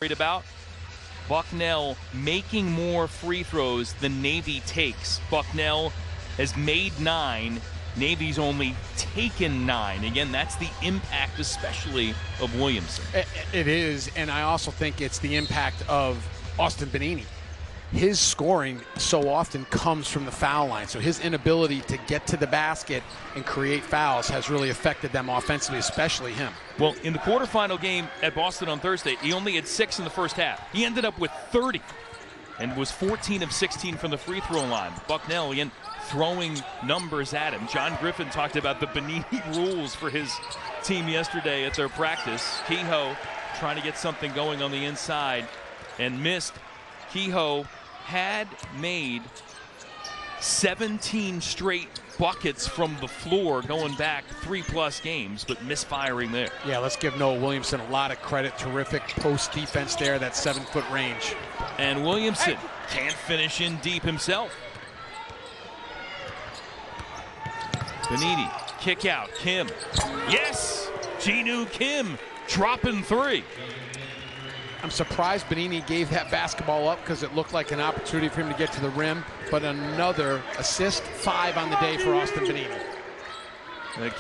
Worried about Bucknell making more free throws than Navy takes. Bucknell has made 9. Navy's only taken 9. Again, that's the impact especially of Williamson. It is, and I also think it's the impact of Austin Benini. His scoring so often comes from the foul line, so his inability to get to the basket and create fouls has really affected them offensively, especially him. Well, in the quarterfinal game at Boston on Thursday, he only had 6 in the first half. He ended up with 30 and was 14 of 16 from the free throw line. Bucknell, again, throwing numbers at him. John Griffin talked about the Benini rules for his team yesterday at their practice. Kehoe trying to get something going on the inside and missed. Kehoe had made 17 straight buckets from the floor going back 3+ games, but misfiring there. Yeah, let's give Noah Williamson a lot of credit. Terrific post defense there, that 7-foot range. And Williamson can't finish in deep himself. Benini, kick out, Kim. Yes! Jinu Kim dropping 3. I'm surprised Benini gave that basketball up because it looked like an opportunity for him to get to the rim, but another assist, 5 on the day for Austin Benini.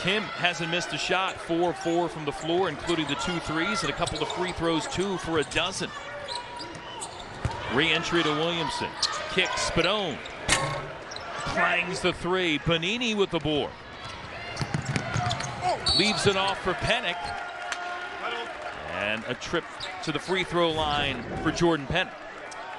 Kim hasn't missed a shot, 4-4 from the floor, including the 2 threes and a couple of free throws, 2 for a dozen. Re-entry to Williamson, kicks Spadone, clangs the 3. Benini with the board. Leaves it off for Pennick. And a trip to the free throw line for Jordan Pennick.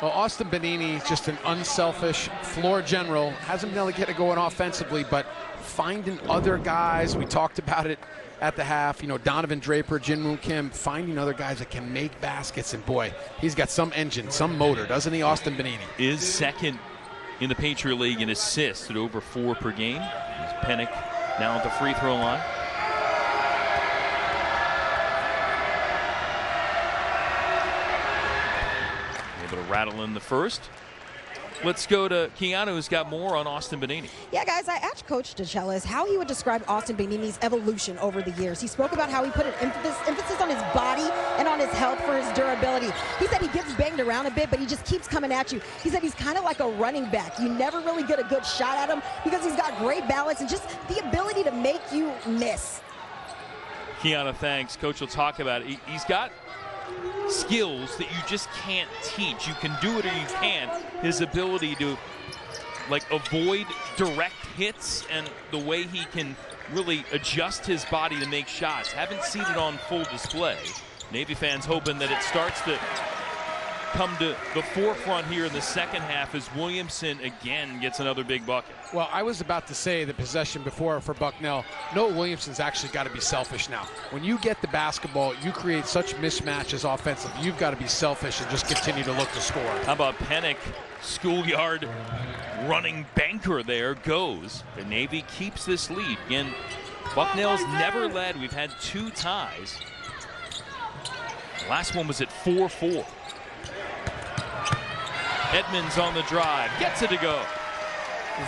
Well, Austin Benini is just an unselfish floor general. Hasn't been able to get it going offensively, but finding other guys. We talked about it at the half. You know, Donovan Draper, Jinwoo Kim, finding other guys that can make baskets. And boy, he's got some engine, some motor, doesn't he, Austin Benini? Is second in the Patriot League in assists at over 4 per game. Here's Pennick now at the free throw line. Able to rattle in the first. Let's go to Keanu, who's got more on Austin Benini. Yeah, guys, I asked Coach DeChellis how he would describe Austin Benini's evolution over the years. He spoke about how he put an emphasis on his body and on his health for his durability. He said he gets banged around a bit, but he just keeps coming at you. He said he's kind of like a running back. You never really get a good shot at him because he's got great balance and just the ability to make you miss. Keanu, thanks. Coach will talk about it. He's got skills that you just can't teach. You can do it or you can't. His ability to avoid direct hits and the way he can really adjust his body to make shots. Haven't seen it on full display. Navy fans hoping that it starts to come to the forefront here in the second half as Williamson again gets another big bucket. Well, I was about to say the possession before for Bucknell. Noah Williamson's actually got to be selfish now. When you get the basketball, you create such mismatches offensively. You've got to be selfish and just continue to look to score. How about Pennick? Schoolyard running banker there goes. The Navy keeps this lead. Again, Bucknell's never led. We've had 2 ties. The last one was at 4-4. Edmonds on the drive, gets it to go.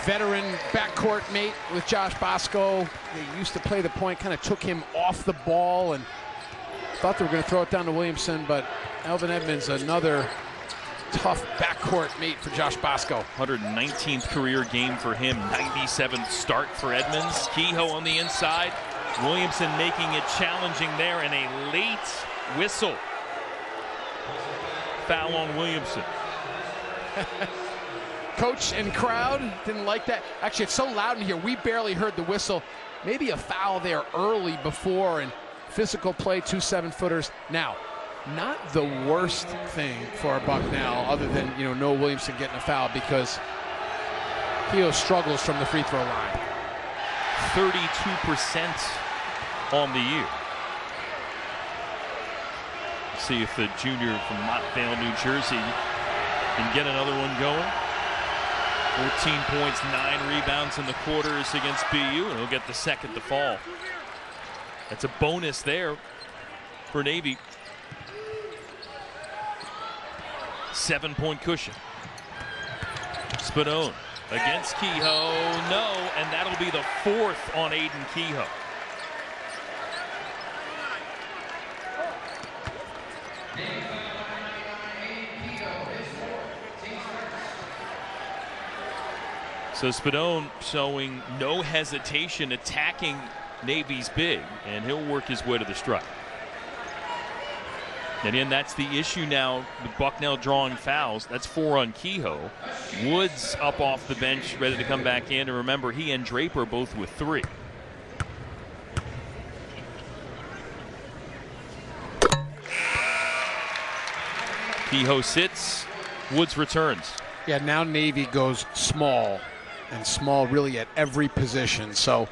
Veteran backcourt mate with Josh Bosco. They used to play the point, kind of took him off the ball and thought they were going to throw it down to Williamson, but Elvin Edmonds, another tough backcourt mate for Josh Bosco. 119th career game for him, 97th start for Edmonds. Kehoe on the inside, Williamson making it challenging there, and a late whistle. Foul on Williamson. Coach and crowd didn't like that. Actually, it's so loud in here, we barely heard the whistle. Maybe a foul there early before, and physical play, 2 7-footers. Now, not the worst thing for Bucknell, other than, you know, Noah Williamson getting a foul, because Kehoe struggles from the free throw line. 32% on the year. See if the junior from Montvale, New Jersey, can get another one going. 14 points, 9 rebounds in the quarters against BU, and he'll get the second to fall. That's a bonus there for Navy. 7-point cushion. Spadone against Kehoe, no, and that'll be the 4th on Aiden Kehoe. So Spadone showing no hesitation attacking Navy's big, and he'll work his way to the strike. And then that's the issue now, the Bucknell drawing fouls. That's 4 on Kehoe. Woods up off the bench, ready to come back in. And remember, he and Draper both with 3. Kehoe sits, Woods returns. Yeah, now Navy goes small, and small really at every position. So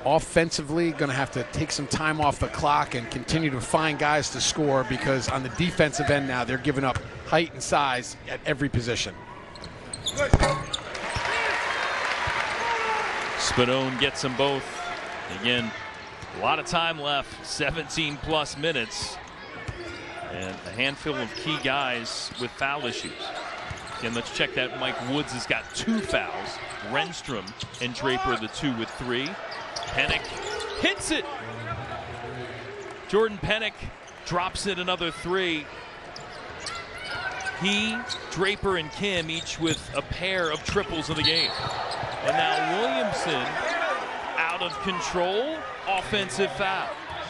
offensively, going to have to take some time off the clock and continue to find guys to score, because on the defensive end now, they're giving up height and size at every position. Spadone gets them both. Again, a lot of time left, 17+ minutes. And a handful of key guys with foul issues. Again, let's check that. Mike Woods has got 2 fouls. Renstrom and Draper, the 2 with 3. Pennick hits it. Jordan Pennick drops it another 3. He, Draper, and Kim each with a pair of triples in the game. And now Williamson out of control. Offensive foul.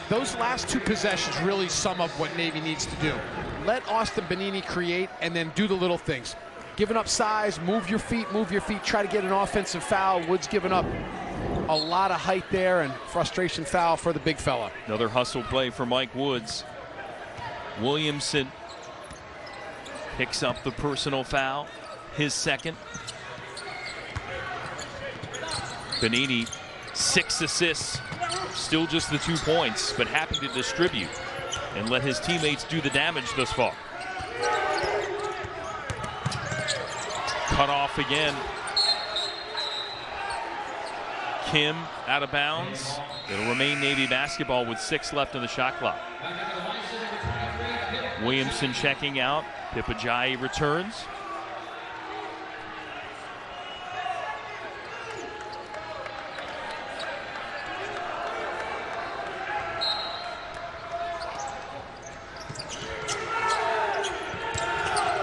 Those last 2 possessions really sum up what Navy needs to do. Let Austin Benini create and then do the little things. Giving up size, move your feet, try to get an offensive foul. Woods giving up a lot of height there, and frustration foul for the big fella. Another hustle play for Mike Woods. Williamson picks up the personal foul, his second. Benini, 6 assists. Still just the 2 points, but happy to distribute and let his teammates do the damage thus far. Cut off again. Kim out of bounds. It'll remain Navy basketball with 6 left on the shot clock. Williamson checking out. Pipajayi returns.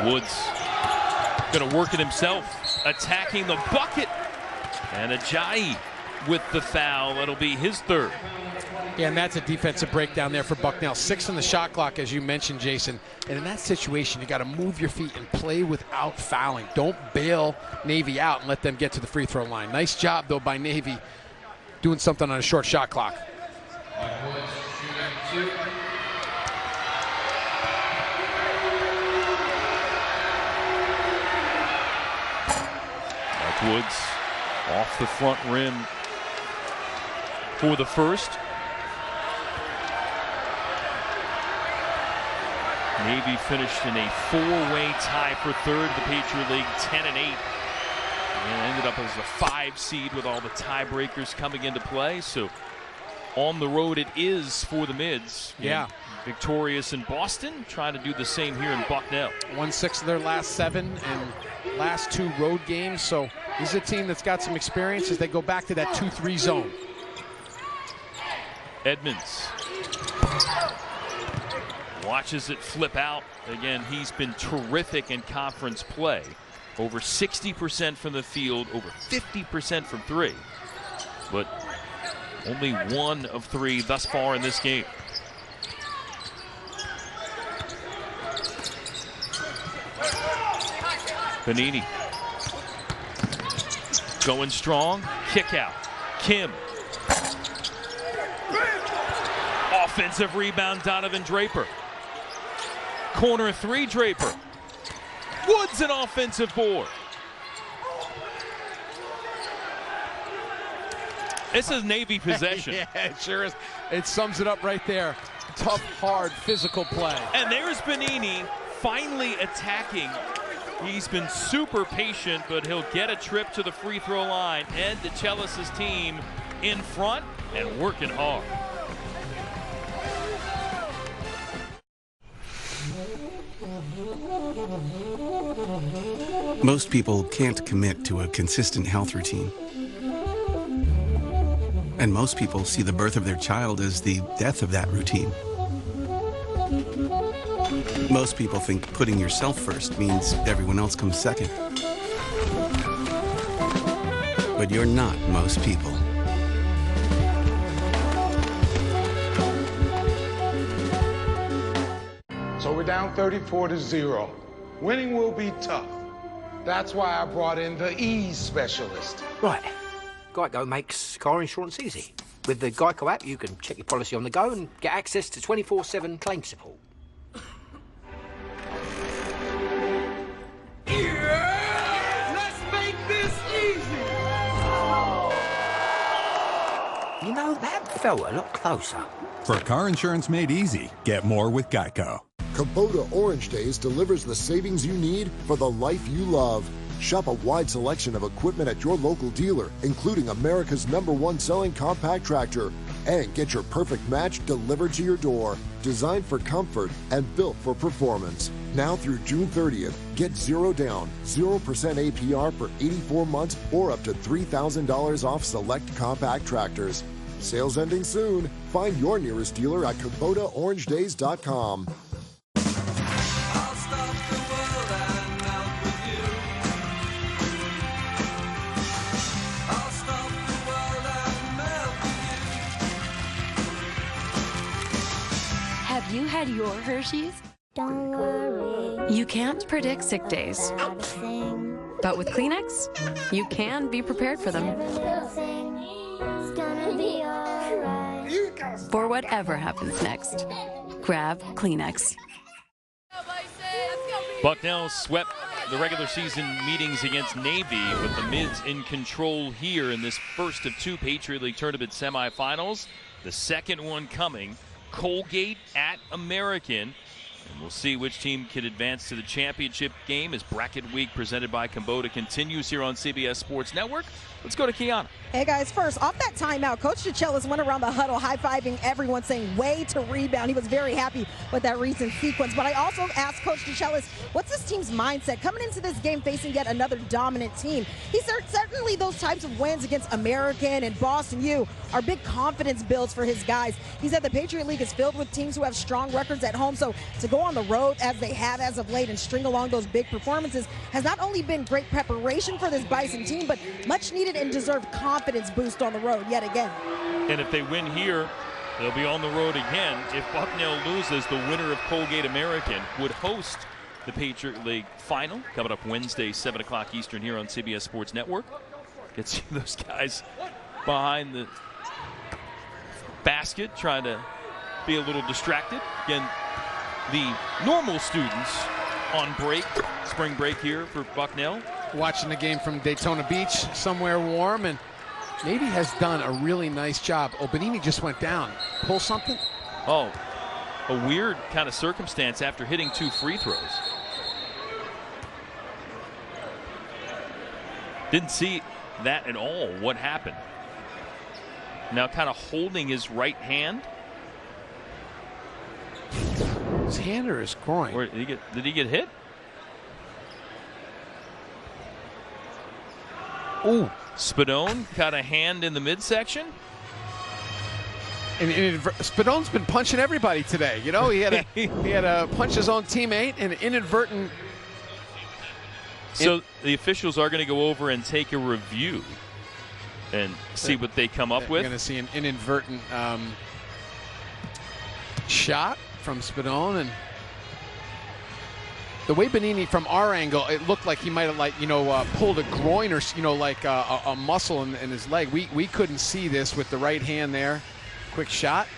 Woods going to work it himself, attacking the bucket. And Ajayi with the foul. That'll be his 3rd. Yeah, and that's a defensive breakdown there for Bucknell. 6 on the shot clock, as you mentioned, Jason. And in that situation, you got to move your feet and play without fouling. Don't bail Navy out and let them get to the free throw line. Nice job, though, by Navy doing something on a short shot clock. Woods off the front rim for the first. Navy finished in a 4-way tie for 3rd. The Patriot League 10-8. And ended up as a 5 seed with all the tiebreakers coming into play. So on the road it is for the Mids. Yeah. Victorious in Boston, trying to do the same here in Bucknell. 1-6 of their last 7 and last 2 road games. So this is a team that's got some experience as they go back to that 2-3 zone. Edmonds watches it flip out. Again, he's been terrific in conference play. Over 60% from the field, over 50% from 3. But only 1 of 3 thus far in this game. Benini going strong, kick out. Kim. Offensive rebound, Donovan Draper. Corner 3, Draper. Woods an offensive board. This is Navy possession. Yeah, it sure is. It sums it up right there. Tough, hard, physical play. And there's Benini finally attacking. He's been super patient, but he'll get a trip to the free throw line. Ed DeChellis' team in front and working hard. Most people can't commit to a consistent health routine. And most people see the birth of their child as the death of that routine. Most people think putting yourself first means everyone else comes second. but you're not most people. So we're down 34-0. Winning will be tough. That's why I brought in the ease specialist. Right. Geico makes car insurance easy. With the Geico app, you can check your policy on the go and get access to 24/7 claim support. Let's make this easy. You know, that felt a lot closer. For car insurance made easy, get more with Geico. Kubota Orange Days delivers the savings you need for the life you love. Shop a wide selection of equipment at your local dealer, including America's #1 selling compact tractor. And get your perfect match delivered to your door. Designed for comfort and built for performance. Now through June 30th, get 0 down, 0% APR for 84 months or up to $3,000 off select compact tractors. Sales ending soon. Find your nearest dealer at KubotaOrangeDays.com. Have you had your Hershey's? Don't worry. You can't predict sick days. But with Kleenex, you can be prepared for them. It's gonna be alright. For whatever happens next, grab Kleenex. Bucknell swept the regular season meetings against Navy with the Mids in control here in this first of 2 Patriot League tournament semifinals. The second one coming. Colgate at American. And we'll see which team can advance to the championship game as bracket week presented by Kubota continues here on CBS Sports Network. Let's go to Kiana. Hey guys, first off that timeout, Coach DeChellis went around the huddle high-fiving everyone, saying way to rebound. He was very happy with that recent sequence. But I also asked Coach DeChellis, what's this team's mindset coming into this game facing yet another dominant team? He said certainly those types of wins against American and Boston U are big confidence builds for his guys. He said the Patriot League is filled with teams who have strong records at home, so to go on the road as they have as of late and string along those big performances has not only been great preparation for this Bison team, but much needed and deserved confidence boost on the road yet again. And if they win here, they'll be on the road again. If Bucknell loses, the winner of Colgate American would host the Patriot League final coming up Wednesday, 7 o'clock Eastern here on CBS Sports Network. Get see those guys behind the basket trying to be a little distracted. Again, the normal students on break, spring break here for Bucknell. Watching the game from Daytona Beach, somewhere warm, and Navy has done a really nice job. Oh, Benini just went down. Pull something? Oh, a weird kind of circumstance after hitting 2 free throws. Didn't see that at all. What happened? Now kind of holding his right hand. His hand or his groin? Or did he get hit? Ooh. Spadone got a hand in the midsection. And Spadone's been punching everybody today. You know, he had to punch his own teammate and inadvertent. So the officials are going to go over and take a review and see what they come up with. We're going to see an inadvertent shot from Spadone, and the way Benini, from our angle, it looked like he might have pulled a groin or a muscle in his leg. We couldn't see this with the right hand there. Quick shot.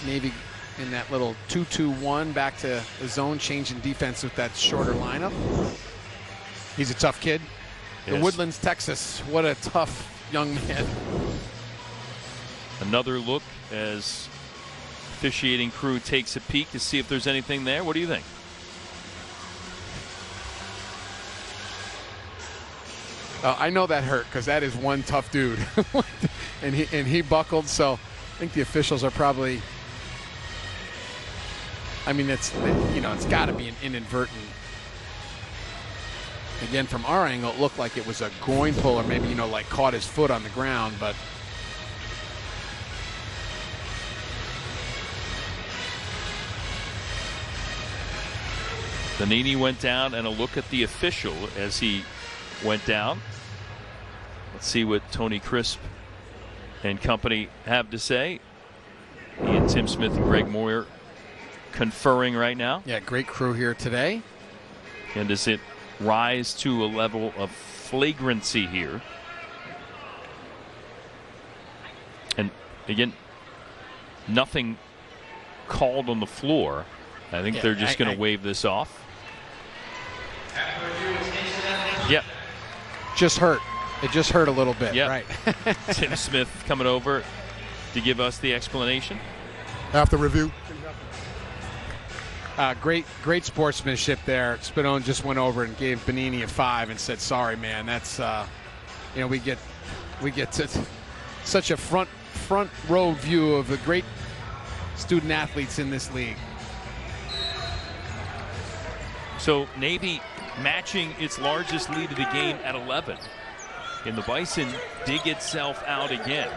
Navy in that little 2-2-1 back to the zone, changing defense with that shorter lineup. He's a tough kid. Yes. The Woodlands, Texas. What a tough young man. Another look as officiating crew takes a peek to see if there's anything there. What do you think? I know that hurt because that is one tough dude, and he buckled. So I think the officials are probably. I mean, it's got to be an inadvertent. Again, from our angle, it looked like it was a groin pull, or maybe caught his foot on the ground, but. Benini went down and a look at the official as he went down. Let's see what Tony Crisp and company have to say. Ian Tim Smith and Greg Moyer conferring right now. Yeah, great crew here today. And does it rise to a level of flagrancy here? And again, nothing called on the floor. I think they're just going to wave this off. Yep. Just hurt. It just hurt a little bit. Yep. Right. Tim Smith coming over to give us the explanation. After review. Great sportsmanship there. Spadone just went over and gave Benini a 5 and said, "Sorry, man. That's we get such a front row view of the great student athletes in this league." So Navy matching its largest lead of the game at 11. And the Bison dig itself out again.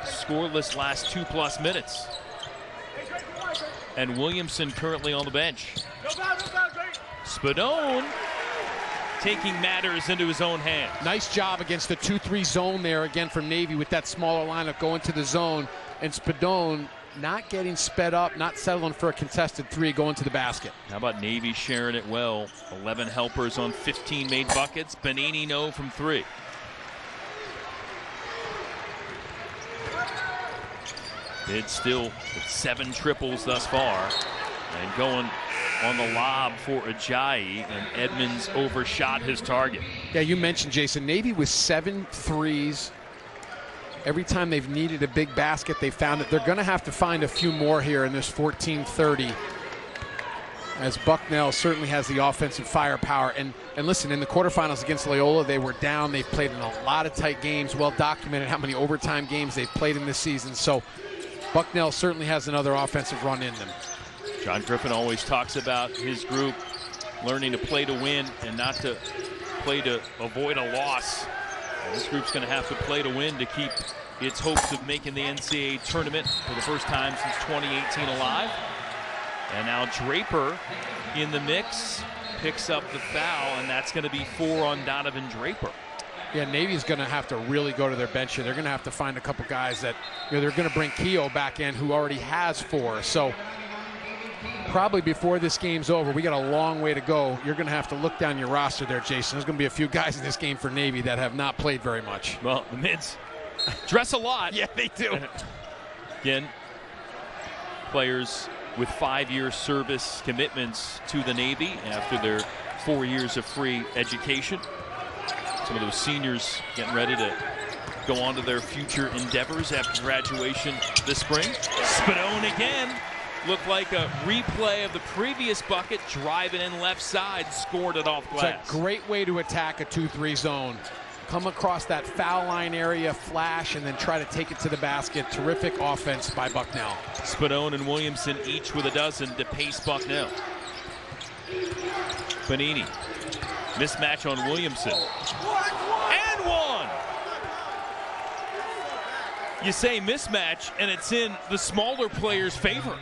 Scoreless last 2+ minutes. And Williamson currently on the bench. Spadone taking matters into his own hands. Nice job against the 2-3 zone there again from Navy with that smaller lineup going to the zone. And Spadone not getting sped up, not settling for a contested 3, going to the basket. How about Navy sharing it well? 11 helpers on 15 made buckets. Benini no from 3. Mid still with 7 triples thus far. And going on the lob for Ajayi, and Edmonds overshot his target. Yeah, you mentioned, Jason, Navy with 7 threes. Every time they've needed a big basket, they found that they're going to have to find a few more here in this 14-30. As Bucknell certainly has the offensive firepower. And listen, in the quarterfinals against Loyola, they were down. They've played in a lot of tight games, well documented how many overtime games they've played in this season. So Bucknell certainly has another offensive run in them. John Griffin always talks about his group learning to play to win and not to play to avoid a loss. And this group's going to have to play to win to keep its hopes of making the NCAA tournament for the first time since 2018 alive. And now Draper in the mix, picks up the foul, and that's going to be 4 on Donovan Draper. Yeah, Navy's going to have to really go to their bench here. They're going to have to find a couple guys that, they're going to bring Keogh back in, who already has 4. So probably before this game's over, we got a long way to go. You're going to have to look down your roster there, Jason. There's going to be a few guys in this game for Navy that have not played very much. Well, the mids dress a lot. Yeah, they do. Again, players with 5-year service commitments to the Navy after their 4 years of free education. Some of those seniors getting ready to go on to their future endeavors after graduation this spring. Spadone again. Looked like a replay of the previous bucket, driving in left side, scored it off glass. It's a great way to attack a 2-3 zone. Come across that foul line area, flash, and then try to take it to the basket. Terrific offense by Bucknell. Spadone and Williamson each with a dozen to pace Bucknell. Benini. Mismatch on Williamson. And 1! You say mismatch, and it's in the smaller player's favor.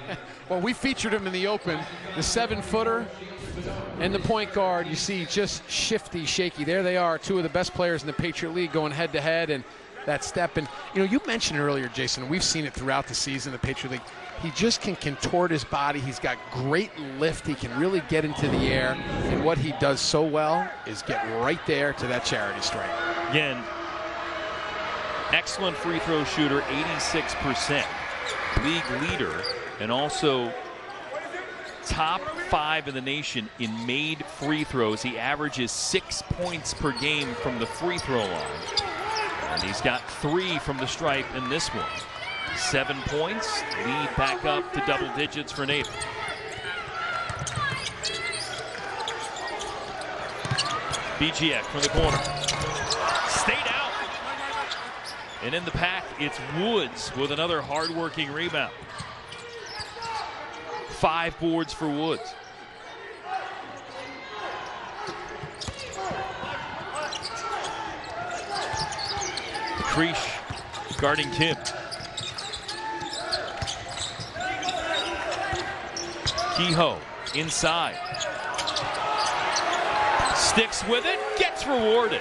Well, we featured him in the open. The 7-footer and the point guard, you see, just shifty, shaky. There they are, 2 of the best players in the Patriot League going head-to-head, and that step. And, you mentioned earlier, Jason, we've seen it throughout the season, the Patriot League. He just can contort his body. He's got great lift. He can really get into the air. And what he does so well is get right there to that charity stripe. Again, excellent free throw shooter, 86%. League leader, and also top 5 in the nation in made free throws. He averages 6 points per game from the free throw line. And he's got 3 from the stripe in this one. 7 points, lead back up to double digits for Navy. BGX from the corner. Stayed out. And in the pack, it's Woods with another hard-working rebound. 5 boards for Woods. Creesh guarding Kim. Kehoe inside. Sticks with it, gets rewarded.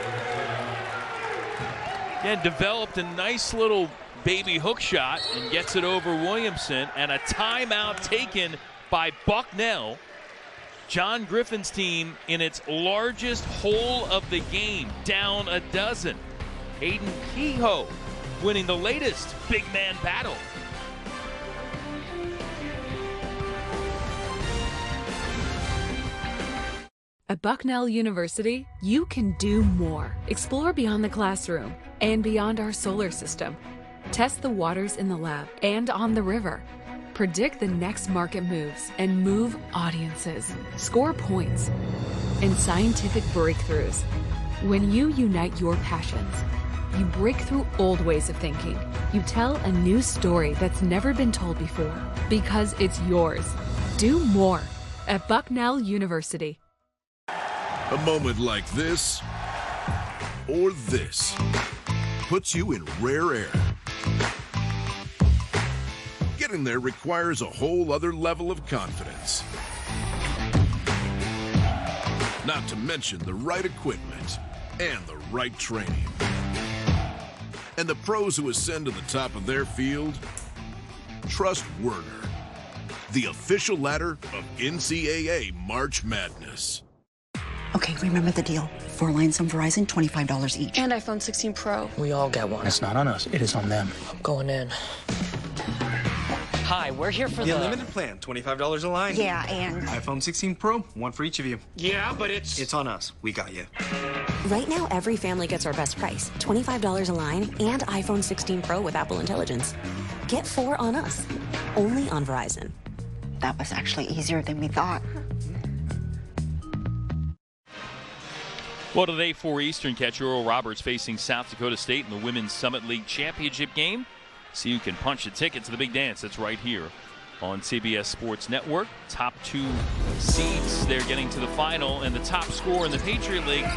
Again, developed a nice little baby hook shot and gets it over Williamson, and a timeout taken by Bucknell. John Griffin's team in its largest hole of the game, down a dozen. Hayden Kehoe winning the latest big man battle. At Bucknell University, you can do more. Explore beyond the classroom and beyond our solar system. Test the waters in the lab and on the river. Predict the next market moves and move audiences. Score points and scientific breakthroughs. When you unite your passions, you break through old ways of thinking. You tell a new story that's never been told before because it's yours. Do more at Bucknell University. A moment like this, or this, puts you in rare air. Getting there requires a whole other level of confidence. Not to mention the right equipment and the right training. And the pros who ascend to the top of their field, trust Werner, the official ladder of NCAA March Madness. Okay, remember the deal. 4 lines on Verizon, $25 each. And iPhone 16 Pro. We all get one. It's not on us. It is on them. I'm going in. Hi, we're here for the unlimited plan, $25 a line. Yeah, and iPhone 16 Pro, one for each of you. Yeah, but it's on us. We got you. Right now, every family gets our best price, $25 a line and iPhone 16 Pro with Apple Intelligence. Get 4 on us, only on Verizon. that was actually easier than we thought. Well, today, 4 Eastern, catch Oral Roberts facing South Dakota State in the Women's Summit League Championship game. See who can punch a ticket to the big dance. That's right here on CBS Sports Network. Top 2 seeds, they're getting to the final, and the top scorer in the Patriot League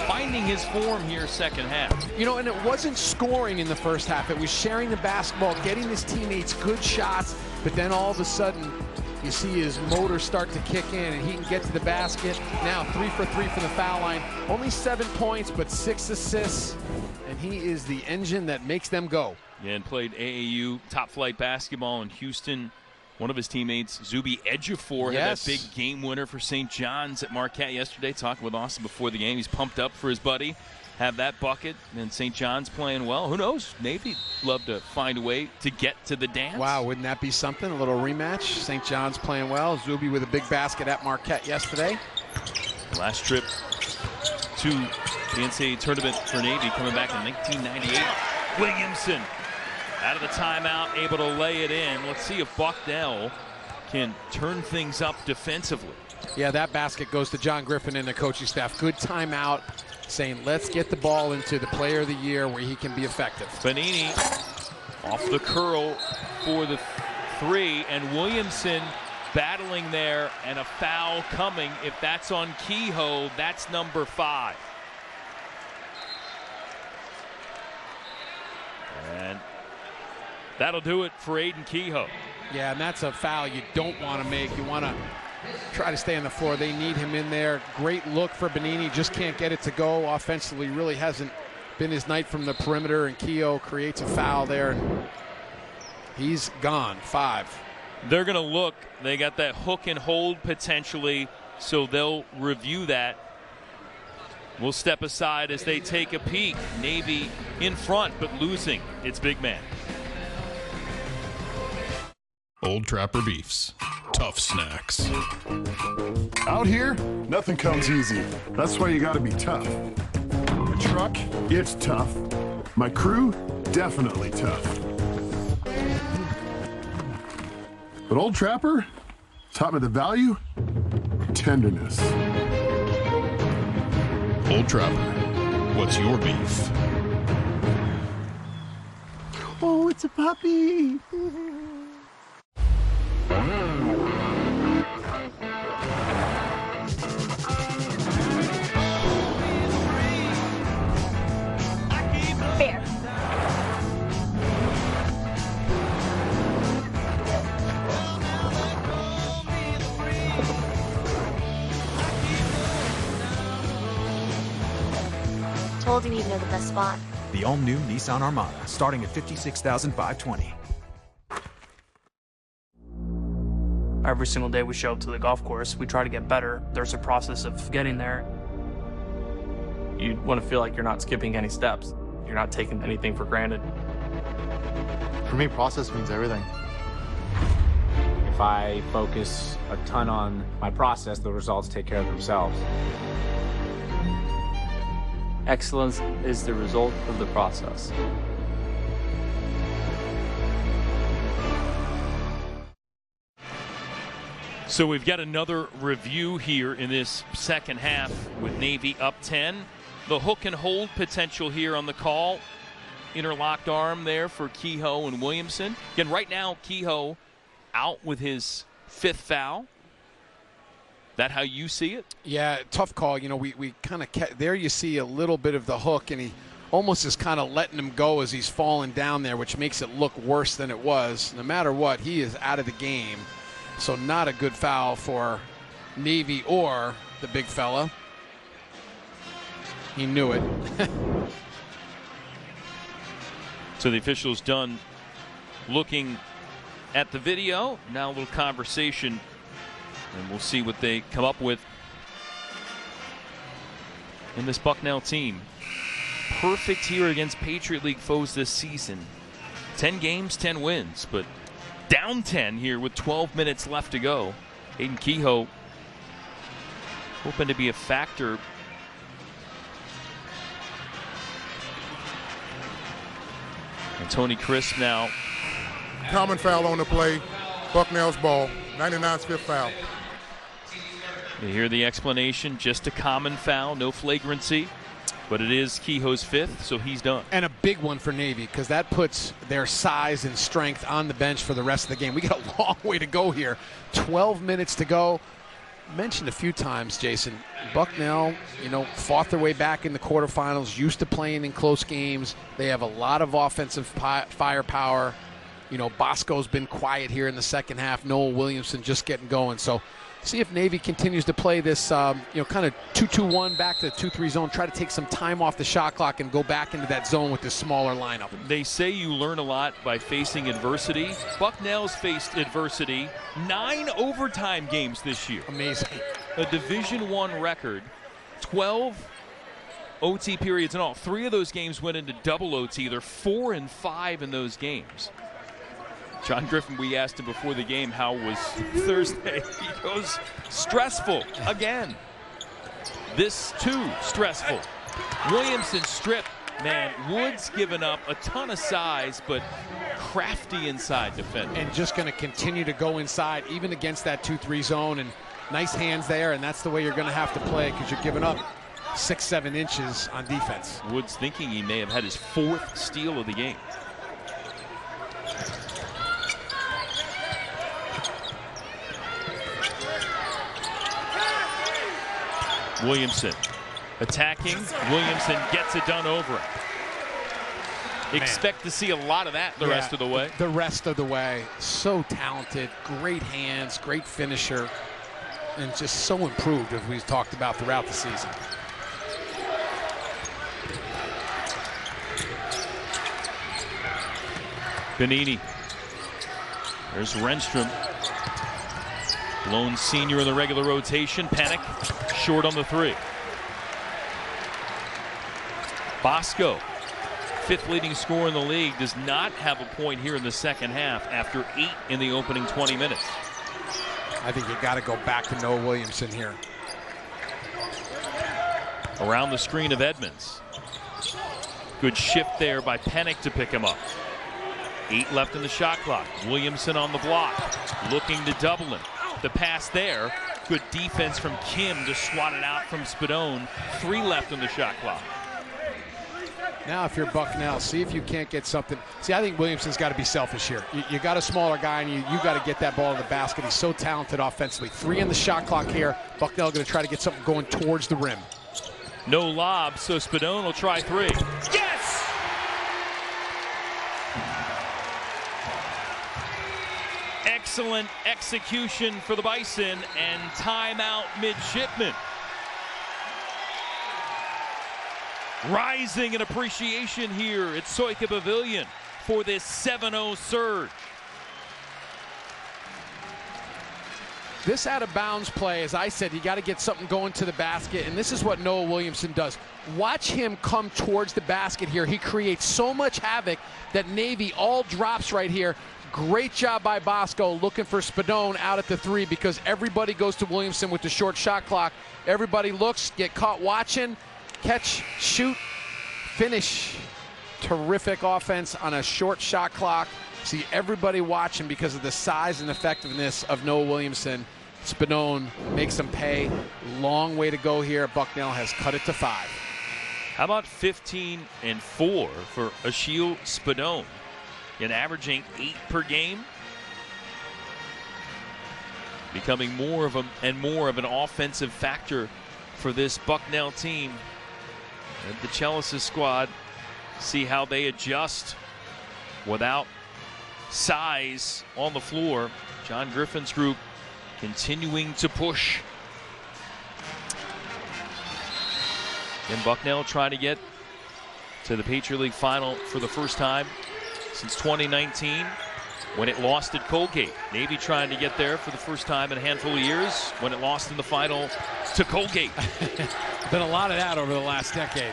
finding his form here second half. You know, and it wasn't scoring in the first half. It was sharing the basketball, getting his teammates good shots, but then all of a sudden, you see his motor start to kick in, and he can get to the basket. Now 3 for 3 from the foul line. Only 7 points, but 6 assists, and he is the engine that makes them go. Yeah, and played AAU top-flight basketball in Houston. One of his teammates, Zuby Ejiofor, had that big game winner for St. John's at Marquette yesterday. Talking with Austin before the game. He's pumped up for his buddy. Have that bucket, and St. John's playing well. Who knows? Maybe love to find a way to get to the dance. Wow, wouldn't that be something? A little rematch. St. John's playing well. Zuby with a big basket at Marquette yesterday. Last trip to the NCAA tournament for Navy coming back in 1998. Williamson out of the timeout, able to lay it in. Let's see if Bucknell can turn things up defensively. Yeah, that basket goes to John Griffin and the coaching staff. Good timeout, saying let's get the ball into the player of the year where he can be effective. Benini off the curl for the 3, and Williamson battling there, and a foul coming. If that's on Kehoe, that's number 5. And that'll do it for Aiden Kehoe. Yeah, and that's a foul you don't want to make. You want to try to stay on the floor. They need him in there. Great look for Benini. Just can't get it to go. Offensively, really hasn't been his night from the perimeter, and Kehoe creates a foul there, and he's gone. 5. They're going to look. They got that hook and hold potentially, so they'll review that. We'll step aside as they take a peek. Navy in front, but losing its big man. Old Trapper Beefs. Tough snacks. Out here, nothing comes easy. That's why you gotta be tough. The truck, it's tough. My crew, definitely tough. But Old Trapper taught me the value of tenderness. Old Trapper, what's your beef? Oh, it's a puppy. Fair. told you he'd know the best spot. The all-new Nissan Armada, starting at $56,520. Every single day we show up to the golf course, we try to get better. There's a process of getting there. You want to feel like you're not skipping any steps. You're not taking anything for granted. For me, process means everything. If I focus a ton on my process, the results take care of themselves. Excellence is the result of the process. So we've got another review here in this second half with Navy up 10. The hook and hold potential here on the call. Interlocked arm there for Kehoe and Williamson. Again, right now, Kehoe out with his 5th foul. That how you see it? Yeah, tough call. You know, we kind of there you see a little bit of the hook, and he almost is kind of letting him go as he's falling down there, which makes it look worse than it was. No matter what, he is out of the game. So not a good foul for Navy or the big fella. He knew it. So the official's done looking at the video. Now a little conversation, and we'll see what they come up with in this Bucknell team. Perfect here against Patriot League foes this season. 10 games, 10 wins, but down 10 here with 12 minutes left to go. Aiden Kehoe hoping to be a factor. And Tony Crisp now. Common foul on the play. Bucknell's ball. 99's 5th foul. You hear the explanation. Just a common foul, no flagrancy. But it is Kehoe's 5th, so he's done. And a big one for Navy, because that puts their size and strength on the bench for the rest of the game. We got a long way to go here. 12 minutes to go. Mentioned a few times, Jason, Bucknell, you know, fought their way back in the quarterfinals, used to playing in close games. They have a lot of offensive firepower. You know, Bosco's been quiet here in the second half. Noel Williamson just getting going. So see if Navy continues to play this, you know, kind of 2-2-1 back to the 2-3 zone. Try to take some time off the shot clock and go back into that zone with this smaller lineup. They say you learn a lot by facing adversity. Bucknell's faced adversity 9 overtime games this year. Amazing. A Division I record, 12 OT periods in all. 3 of those games went into double OT. They're 4-5 in those games. John Griffin, we asked him before the game how was Thursday. He goes, stressful again. This too stressful. Williamson stripped. Man, Woods given up a ton of size, but crafty inside defender. And just going to continue to go inside, even against that 2-3 zone. And nice hands there, and that's the way you're going to have to play, because you're giving up 6-7 inches on defense. Woods thinking he may have had his 4th steal of the game. Williamson attacking. Williamson gets it done over him. Expect to see a lot of that the rest of the way. The rest of the way. So talented, great hands, great finisher, and just so improved, as we've talked about throughout the season. Benini. There's Renstrom. Lone senior in the regular rotation. Panic short on the 3. Bosco, 5th leading scorer in the league, does not have a point here in the second half after 8 in the opening 20 minutes. I think you got to go back to Noah Williamson here. Around the screen of Edmonds. Good shift there by Panic to pick him up. 8 left in the shot clock. Williamson on the block, looking to double him. The pass there. Good defense from Kim to swat it out from Spadone. 3 left on the shot clock. Now if you're Bucknell, see if you can't get something. See, I think Williamson's got to be selfish here. You got a smaller guy, and you got to get that ball in the basket. He's so talented offensively. 3 in the shot clock here. Bucknell going to try to get something going towards the rim. No lob, so Spadone will try 3. Yes! Excellent execution for the Bison, and timeout midshipman. Rising in appreciation here at Soika Pavilion for this 7-0 surge. This out of bounds play, as I said, you got to get something going to the basket, and this is what Noah Williamson does. Watch him come towards the basket here. He creates so much havoc that Navy all drops right here. Great job by Bosco looking for Spadone out at the 3 because everybody goes to Williamson with the short shot clock. Everybody looks, get caught watching, catch, shoot, finish. Terrific offense on a short shot clock. See everybody watching because of the size and effectiveness of Noah Williamson. Spadone makes them pay. Long way to go here. Bucknell has cut it to 5. How about 15 and 4 for Achille Spadone, and averaging 8 per game, becoming more of an offensive factor for this Bucknell team. And the Chellis squad, see how they adjust without size on the floor. John Griffin's group continuing to push. And Bucknell trying to get to the Patriot League final for the first time since 2019 when it lost at Colgate. Navy trying to get there for the first time in a handful of years when it lost in the final to Colgate. Been a lot of that over the last decade.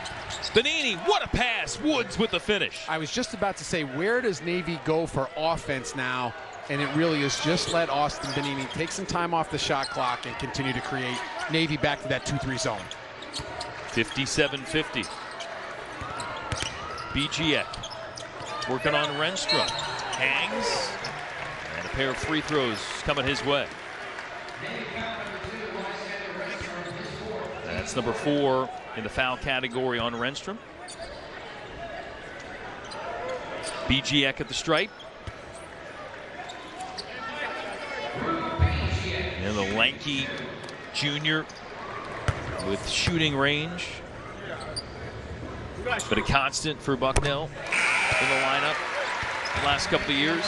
Benini, what a pass. Woods with the finish. I was just about to say, where does Navy go for offense now? And it really is just let Austin Benini take some time off the shot clock and continue to create. Navy back to that 2-3 zone. 57-50. BGX working on Renstrom. Hangs. And a pair of free throws coming his way. That's number 4 in the foul category on Renstrom. BGX at the stripe. And the lanky junior with shooting range, but a constant for Bucknell in the lineup the last couple of years.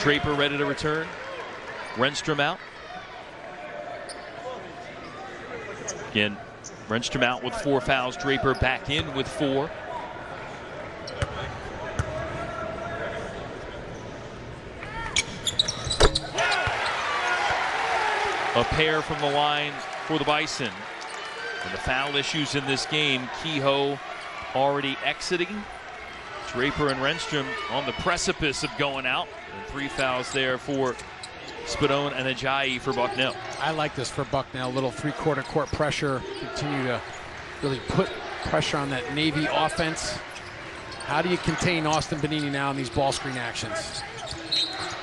Draper ready to return. Renstrom out. Again, Renstrom out with 4 fouls. Draper back in with 4. A pair from the line for the Bison. And the foul issues in this game, Kehoe already exiting. Draper and Renstrom on the precipice of going out. And 3 fouls there for Spadone and Ajayi for Bucknell. I like this for Bucknell. Little 3-quarter court pressure. Continue to really put pressure on that Navy offense. How do you contain Austin Benini now in these ball screen actions?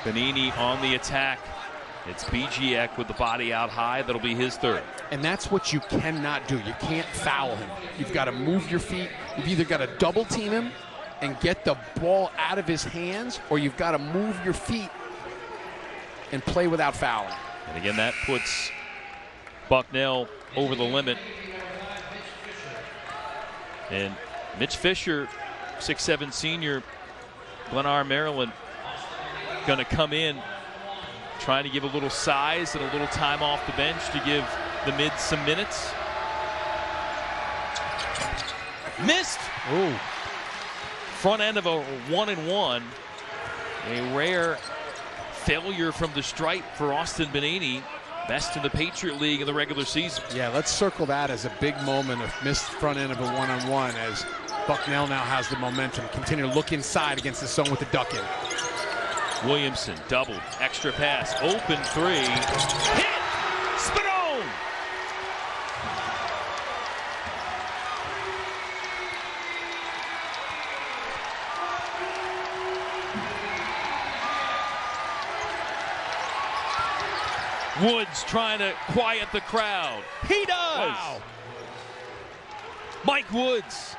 Benini on the attack. It's BGX with the body out high. That'll be his 3rd. And that's what you cannot do. You can't foul him. You've got to move your feet. You've either got to double team him and get the ball out of his hands, or you've got to move your feet and play without fouling. And again, that puts Bucknell over the limit. And Mitch Fisher, 6'7" senior, Glen, Maryland, going to come in, trying to give a little size and a little time off the bench to give the mids some minutes. Missed. Ooh. Front end of a 1-and-1. A rare failure from the stripe for Austin Benini. Best in the Patriot League in the regular season. Yeah, let's circle that as a big moment of missed front end of a 1-on-1 as Bucknell now has the momentum. Continue to look inside against the zone with the duck in. Williamson doubled, extra pass, open 3, hit, Spadone! Woods trying to quiet the crowd. He does! Wow. Mike Woods.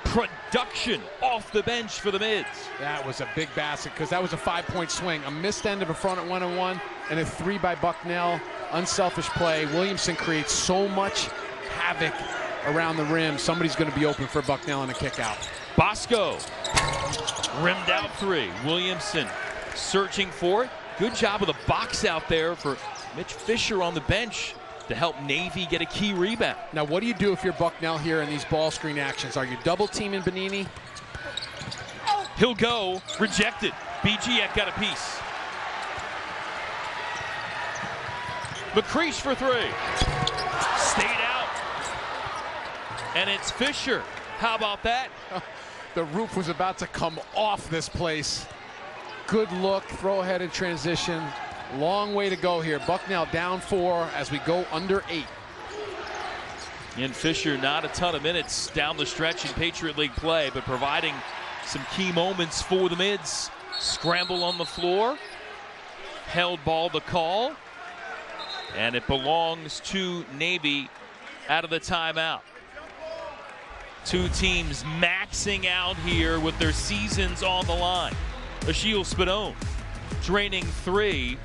Production off the bench for the mids. That was a big basket because that was a 5-point swing. A missed end of a front at 1-on-1 and a 3 by Bucknell. Unselfish play. Williamson creates so much havoc around the rim. Somebody's going to be open for Bucknell on a kick out. Bosco rimmed out 3. Williamson searching for it. Good job of the box out there for Mitch Fisher on the bench. to help Navy get a key rebound. Now, what do you do if you're Bucknell here in these ball screen actions? Are you double teaming Benini? He'll go, rejected. BGF got a piece. McCreesh for three. Stayed out. And it's Fisher. How about that? The roof was about to come off this place. Good look, throw ahead in transition. Long way to go here. Bucknell down 4 as we go under 8. And Fisher, not a ton of minutes down the stretch in Patriot League play, but providing some key moments for the Mids. Scramble on the floor. Held ball to call. And it belongs to Navy out of the timeout. Two teams maxing out here with their seasons on the line. Achille Spadone draining 3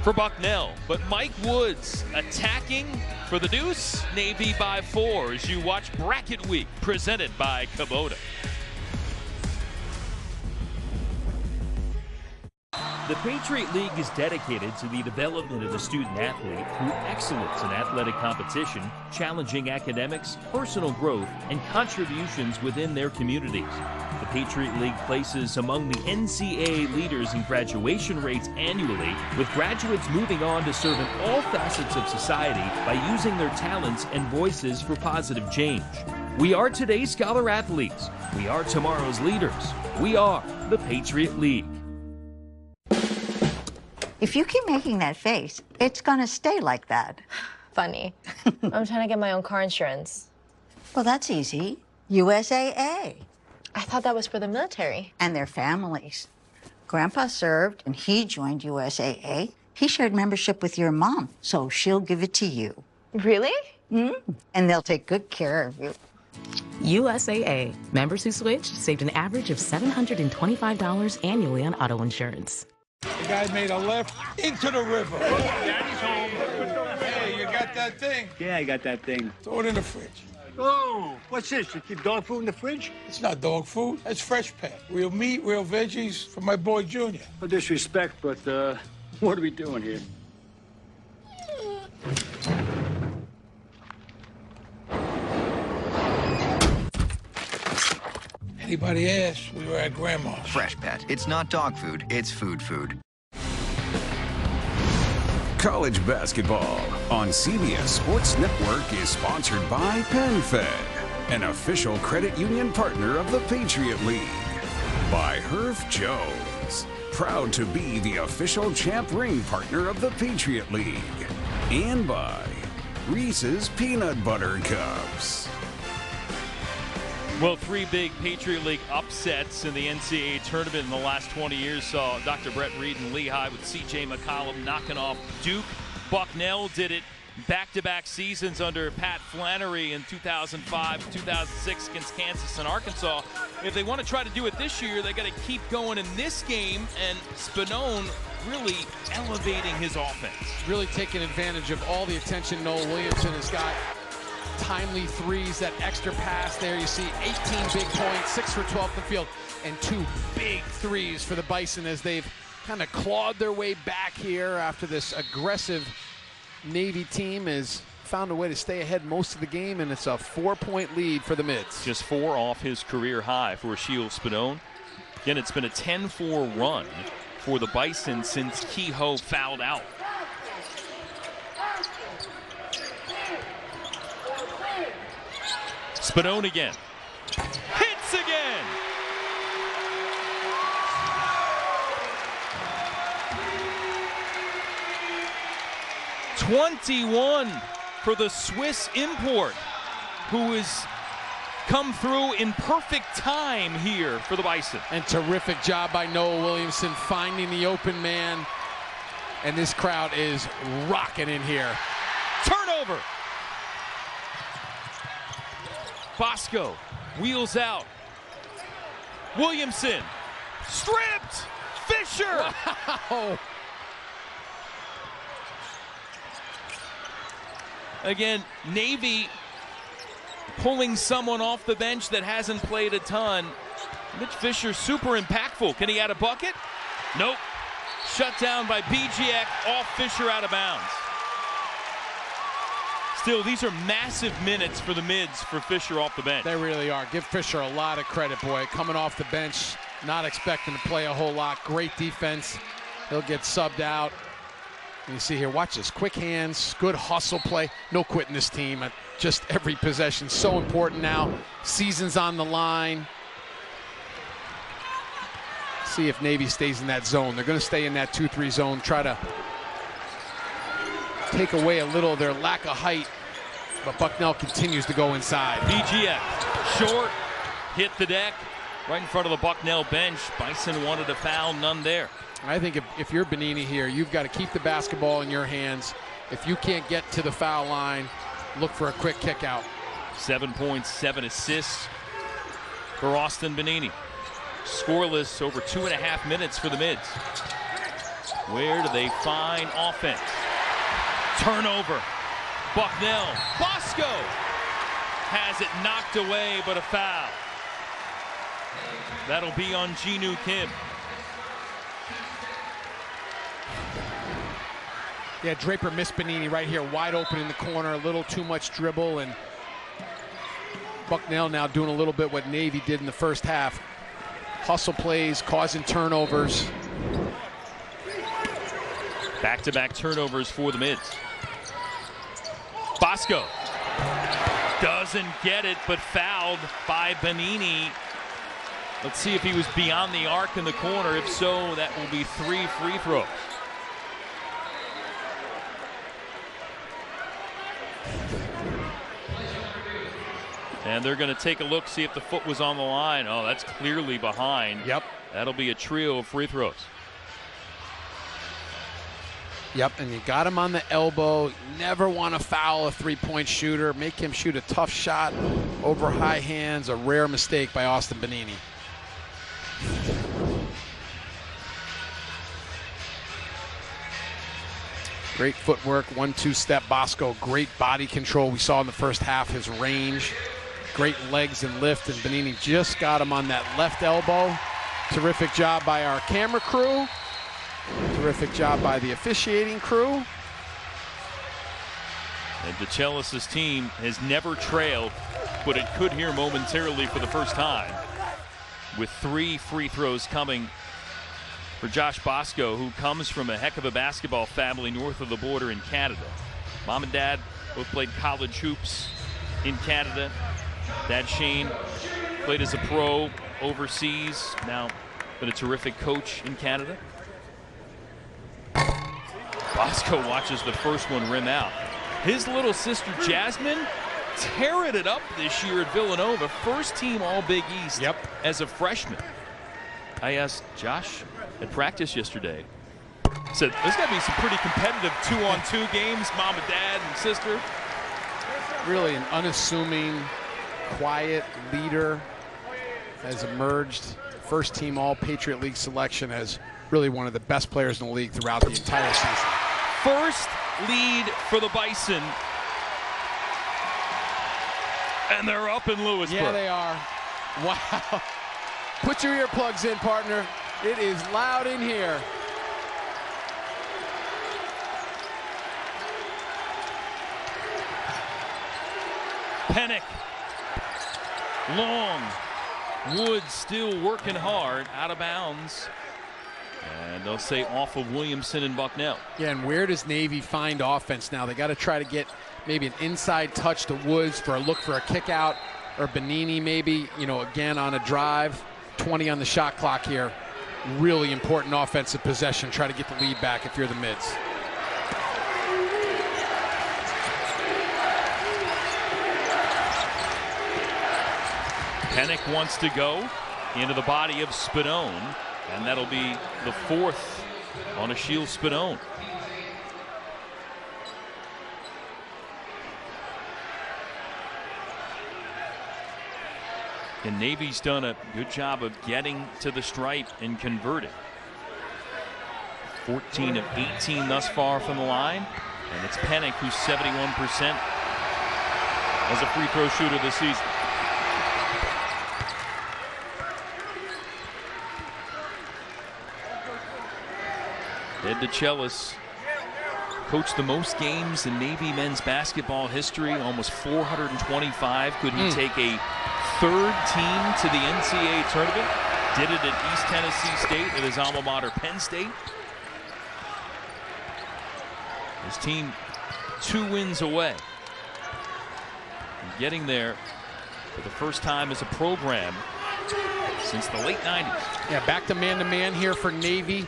for Bucknell, but Mike Woods attacking for the deuce. Navy by 4 as you watch Bracket Week presented by Kubota. The Patriot League is dedicated to the development of the student athlete through excellence in athletic competition, challenging academics, personal growth, and contributions within their communities. The Patriot League places among the NCAA leaders in graduation rates annually, with graduates moving on to serve in all facets of society by using their talents and voices for positive change. We are today's scholar athletes. We are tomorrow's leaders. We are the Patriot League. If you keep making that face, it's gonna stay like that. Funny. I'm trying to get my own car insurance. Well, that's easy. USAA. I thought that was for the military. And their families. Grandpa served, and he joined USAA. He shared membership with your mom, so she'll give it to you. Really? And they'll take good care of you. USAA. Members who switched saved an average of $725 annually on auto insurance. The guy made a left into the river. Daddy's home. Hey, you got that thing? Yeah, I got that thing. Throw it in the fridge. Oh, what's this? You keep dog food in the fridge? It's not dog food. It's fresh pet. Real meat, real veggies for my boy Junior. No disrespect, but what are we doing here? Anybody asks, we were at Grandma's. Fresh Pet. It's not dog food, it's food food. College basketball on CBS Sports Network is sponsored by PenFed, an official credit union partner of the Patriot League. By Herff Jones, proud to be the official champ ring partner of the Patriot League. And by Reese's Peanut Butter Cups. Well, 3 big Patriot League upsets in the NCAA tournament in the last 20 years saw Dr. Brett Reed and Lehigh with C.J. McCollum knocking off Duke. Bucknell did it back-to-back seasons under Pat Flannery in 2005, 2006 against Kansas and Arkansas. If they want to try to do it this year, they got to keep going in this game, and Spadone really elevating his offense. Really taking advantage of all the attention Noah Williamson has got. Timely threes, that extra pass there. You see 18 big points, 6 for 12 from the field, and 2 big threes for the Bison as they've kind of clawed their way back here after this aggressive Navy team has found a way to stay ahead most of the game, and it's a 4-point lead for the Mids. Just 4 off his career high for Achille Spadone. Again, it's been a 10-4 run for the Bison since Kehoe fouled out. Spadone again. Hits again! .21 for the Swiss import, who has come through in perfect time here for the Bison. And terrific job by Noah Williamson finding the open man. And this crowd is rocking in here. Turnover! Bosco wheels out. Williamson stripped. Fisher. Wow. Again, Navy pulling someone off the bench that hasn't played a ton. Mitch Fisher super impactful. Can he add a bucket? Nope. Shut down by BGX off Fisher out of bounds. Still, these are massive minutes for the mids for Fisher off the bench. They really are. Give Fisher a lot of credit, boy. Coming off the bench, not expecting to play a whole lot. Great defense. He'll get subbed out. And you see here, watch this. Quick hands, good hustle play. No quitting this team. Just every possession so important now. Season's on the line. See if Navy stays in that zone. They're going to stay in that 2-3 zone, try to take away a little of their lack of height, but Bucknell continues to go inside. BGF, short, hit the deck, right in front of the Bucknell bench. Bison wanted a foul, none there. I think if you're Benini here, you've got to keep the basketball in your hands. If you can't get to the foul line, look for a quick kick out. 7 points, 7 assists for Austin Benini. Scoreless over 2.5 minutes for the mids. Where do they find offense? Turnover. Bucknell. Bosco has it knocked away, but a foul. That'll be on Jinu Kim. Yeah, Draper missed Benini right here, wide open in the corner, a little too much dribble, and Bucknell now doing a little bit what Navy did in the first half. Hustle plays, causing turnovers. Back-to-back turnovers for the mids. Bosco doesn't get it, but fouled by Benini. Let's see if he was beyond the arc in the corner. If so, that will be 3 free throws. And they're going to take a look, see if the foot was on the line. Oh, that's clearly behind. Yep. That'll be a trio of free throws. Yep, and you got him on the elbow. Never want to foul a three-point shooter. Make him shoot a tough shot over high hands. A rare mistake by Austin Benini. Great footwork, 1-2 step. Bosco, great body control. We saw in the first half his range. Great legs and lift, and Benini just got him on that left elbow. Terrific job by our camera crew. Terrific job by the officiating crew. And DeChellis' team has never trailed, but it could here momentarily for the first time, with 3 free throws coming for Josh Bosco, who comes from a heck of a basketball family north of the border in Canada. Mom and dad both played college hoops in Canada. Dad Shane played as a pro overseas, now been a terrific coach in Canada. Bosco watches the first one rim out. His little sister Jasmine tearing it up this year at Villanova. First team all Big East as a freshman. I asked Josh at practice yesterday. I said, there's got to be some pretty competitive 2-on-2 games, mom and dad and sister. Really an unassuming, quiet leader has emerged. First team all Patriot League selection, as really one of the best players in the league throughout the entire season. First lead for the Bison. And they're up in Lewisburg. Yeah, they are. Wow. Put your earplugs in, partner. It is loud in here. Pennick. Long. Woods still working hard, out of bounds. And they'll say off of Williamson and Bucknell. Yeah, and where does Navy find offense now? They got to try to get maybe an inside touch to Woods for a look for a kick out, or Benini maybe, you know, again on a drive. 20 on the shot clock here. Really important offensive possession. Try to get the lead back if you're the mids. Pennick wants to go into the body of Spadone, and that'll be the 4th on Achille Spadone. And Navy's done a good job of getting to the stripe and converting. 14 of 18 thus far from the line, and it's Pennick who's 71% as a free throw shooter this season. Ed DeChellis coached the most games in Navy men's basketball history, almost 425. Could he take a third team to the NCAA tournament? Did it at East Tennessee State, at his alma mater, Penn State. His team 2 wins away. Getting there for the first time as a program since the late 90s. Yeah, back to man-to-man here for Navy.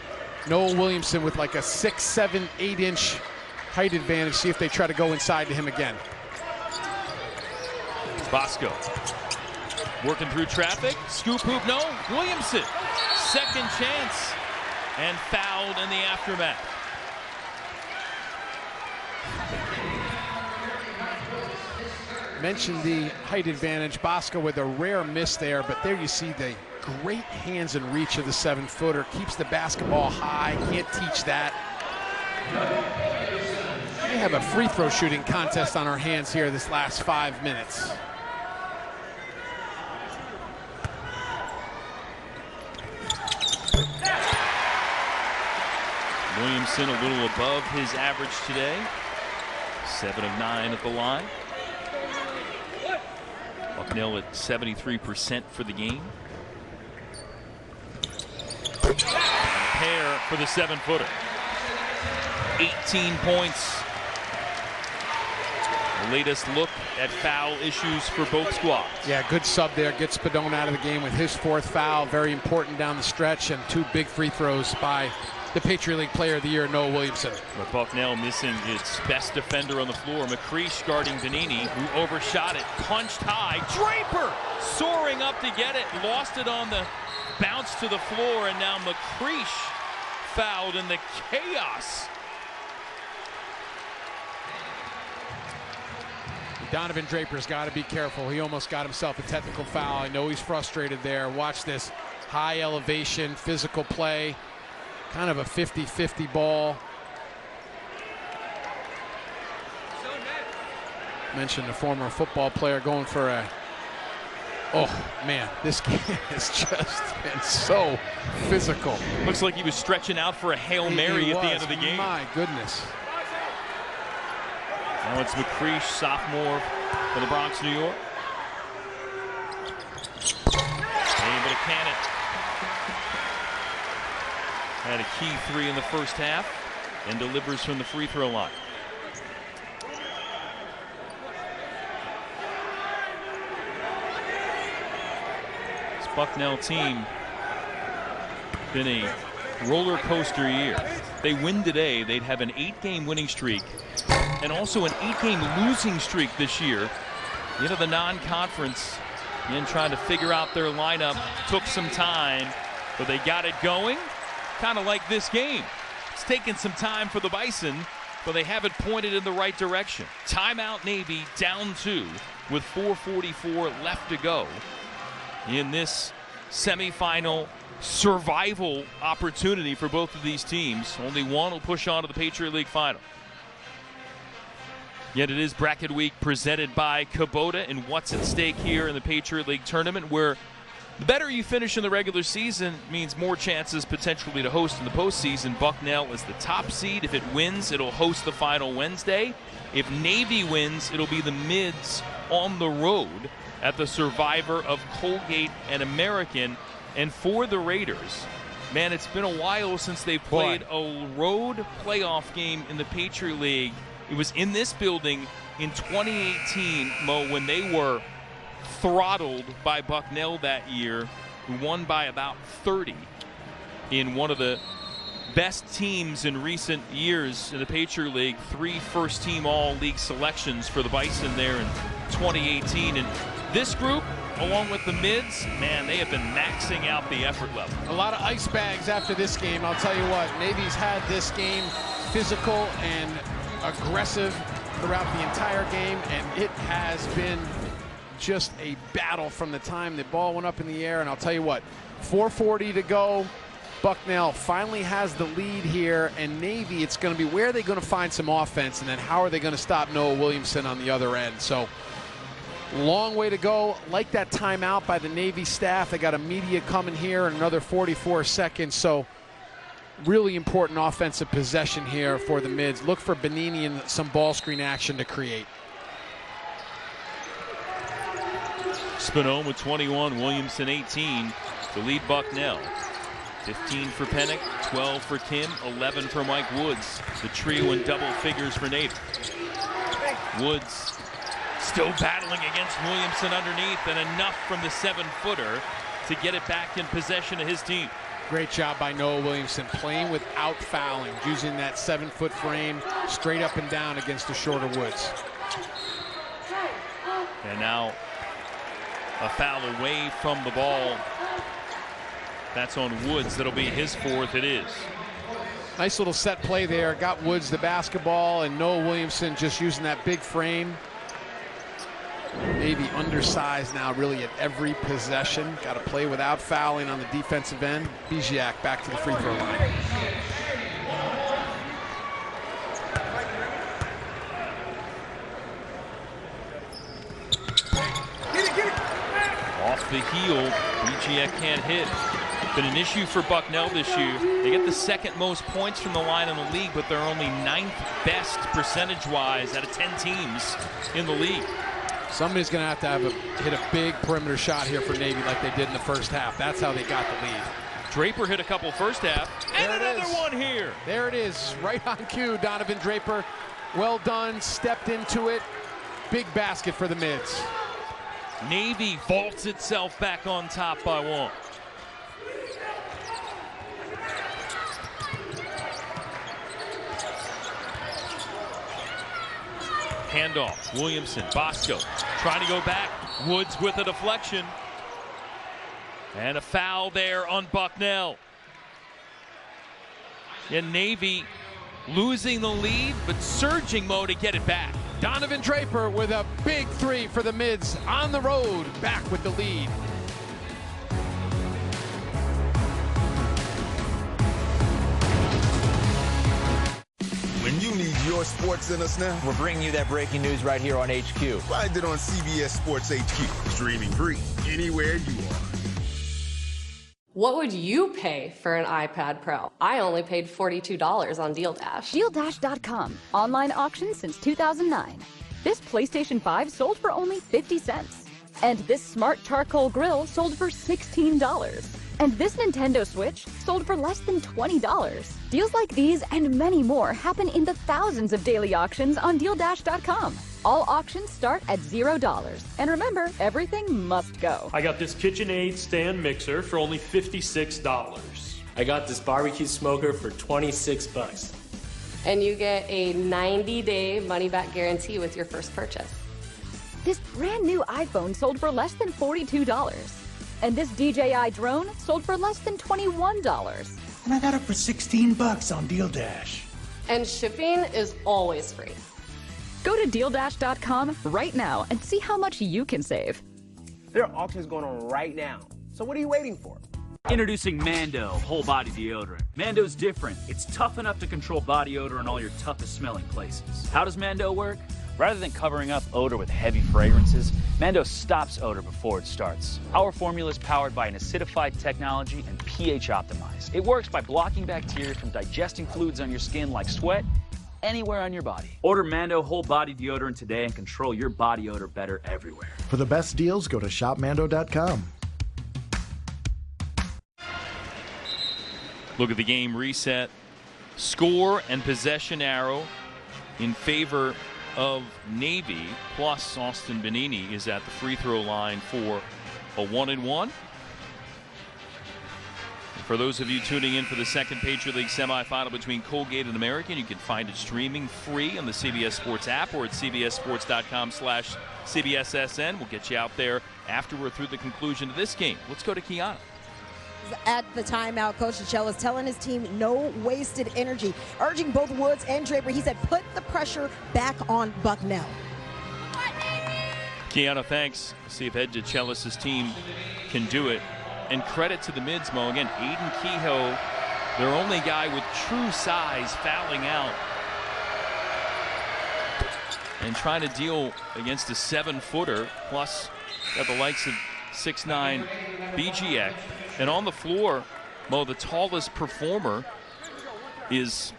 Noah Williamson with like a 6, 7, 8-inch height advantage. See if they try to go inside to him again. Bosco working through traffic. Scoop hoop, no. Williamson, second chance, and fouled in the aftermath. Mentioned the height advantage. Bosco with a rare miss there, but there you see the great hands and reach of the 7-footer. Keeps the basketball high. Can't teach that. We have a free throw shooting contest on our hands here this last 5 minutes. Williamson a little above his average today. 7 of 9 at the line. Bucknell at 73% for the game. Pair for the 7-footer. 18 points. The latest look at foul issues for both squads. Yeah, good sub there. Gets Spadone out of the game with his 4th foul. Very important down the stretch, and 2 big free throws by the Patriot League Player of the Year, Noah Williamson. But Bucknell missing its best defender on the floor. McCreesh guarding Benini, who overshot it, punched high. Draper soaring up to get it, lost it on the bounce to the floor, and now McCreesh fouled in the chaos. Donovan Draper's got to be careful. He almost got himself a technical foul. I know he's frustrated there. Watch this high elevation, physical play. Kind of a 50-50 ball. Mentioned a former football player going for a... Oh, man, this game has just been so physical. Looks like he was stretching out for a Hail Mary at the end of the game. My goodness. Now it's McCreesh, sophomore for the Bronx, New York. Able to can it. Had a key 3 in the first half and delivers from the free throw line. This Bucknell team been a roller coaster year. They win today, they'd have an 8-game winning streak and also an 8-game losing streak this year. Into the non-conference and trying to figure out their lineup took some time, but they got it going. Kind of like this game. It's taken some time for the Bison, but they haven't pointed in the right direction. Timeout Navy down 2 with 4:44 left to go in this semifinal survival opportunity for both of these teams. Only one will push on to the Patriot League final. Yet it is bracket week presented by Kubota, and what's at stake here in the Patriot League tournament, where the better you finish in the regular season means more chances potentially to host in the postseason. Bucknell is the top seed. If it wins, it'll host the final Wednesday. If Navy wins, it'll be the Mids on the road at the survivor of Colgate and American. And for the Raiders, man, it's been a while since they played a road playoff game in the Patriot League. It was in this building in 2018, Mo, when they were throttled by Bucknell that year, who won by about 30 in one of the best teams in recent years in the Patriot League. 3 first-team all-league selections for the Bison there in 2018. And this group, along with the Mids, man, they have been maxing out the effort level. A lot of ice bags after this game. I'll tell you what, Navy's had this game physical and aggressive throughout the entire game, and it has been just a battle from the time the ball went up in the air. And I'll tell you what, 4:40 to go. Bucknell finally has the lead here, and Navy, it's going to be where are they going to find some offense, and then how are they going to stop Noah Williamson on the other end. So long way to go. Like that timeout by the Navy staff. They got a media coming here in another 44 seconds. So really important offensive possession here for the mids. Look for Benini and some ball screen action to create. Spinone with 21, Williamson 18 to lead Bucknell. 15 for Pennick, 12 for Kim, 11 for Mike Woods. The trio in double figures for Nate. Woods still battling against Williamson underneath, and enough from the 7-footer to get it back in possession of his team. Great job by Noah Williamson, playing without fouling, using that 7-foot frame straight up and down against the shorter Woods. And now a foul away from the ball. That's on Woods. That'll be his 4th. It is. Nice little set play there. Got Woods the basketball, and Noah Williamson just using that big frame. Maybe undersized now really at every possession. Got to play without fouling on the defensive end. Biziak back to the free throw line. Off the heel, Biziak can't hit. Been an issue for Bucknell this year. They get the 2nd most points from the line in the league, but they're only 9th best percentage-wise out of 10 teams in the league. Somebody's going to have hit a big perimeter shot here for Navy like they did in the first half. That's how they got the lead. Draper hit a couple first half, and another one here. There it is, right on cue, Donovan Draper. Well done, stepped into it. Big basket for the mids. Navy vaults itself back on top by 1. Handoff, Williamson, Bosco trying to go back. Woods with a deflection. And a foul there on Bucknell. And Navy losing the lead, but surging Mo to get it back. Donovan Draper with a big 3 for the mids on the road, back with the lead. When you need your sports in us now, we're bringing you that breaking news right here on HQ. Find it on CBS Sports HQ, streaming free anywhere you are. What would you pay for an iPad Pro? I only paid $42 on Deal Dash. DealDash.com. Online auction since 2009. This PlayStation 5 sold for only 50 cents. And this smart charcoal grill sold for $16. And this Nintendo Switch sold for less than $20. Deals like these and many more happen in the thousands of daily auctions on DealDash.com. All auctions start at $0. And remember, everything must go. I got this KitchenAid stand mixer for only $56. I got this barbecue smoker for 26 bucks. And you get a 90-day money-back guarantee with your first purchase. This brand new iPhone sold for less than $42. And this DJI drone sold for less than $21. And I got it for 16 bucks on Deal Dash. And shipping is always free. Go to DealDash.com right now and see how much you can save. There are auctions going on right now. So what are you waiting for? Introducing Mando Whole Body Deodorant. Mando's different. It's tough enough to control body odor in all your toughest smelling places. How does Mando work? Rather than covering up odor with heavy fragrances, Mando stops odor before it starts. Our formula is powered by an acidified technology and pH optimized. It works by blocking bacteria from digesting fluids on your skin like sweat anywhere on your body. Order Mando Whole Body Deodorant today and control your body odor better everywhere. For the best deals, go to shopmando.com. Look at the game reset. Score and possession arrow in favor of Navy, plus Austin Benini is at the free throw line for a 1-and-1. For those of you tuning in for the second Patriot League semifinal between Colgate and American, you can find it streaming free on the CBS Sports app or at cbssports.com/CBSSN. We'll get you out there after we're through the conclusion of this game. Let's go to Kiana. At the timeout, Coach Michelle is telling his team no wasted energy, urging both Woods and Draper. He said, put the pressure back on Bucknell. Kiana, thanks. See if Ed DeChellis' team can do it. And credit to the mids, Mo. Again, Aiden Kehoe, their only guy with true size, fouling out and trying to deal against a 7-footer, plus got the likes of 6'9" Biziak. And on the floor, Mo, the tallest performer is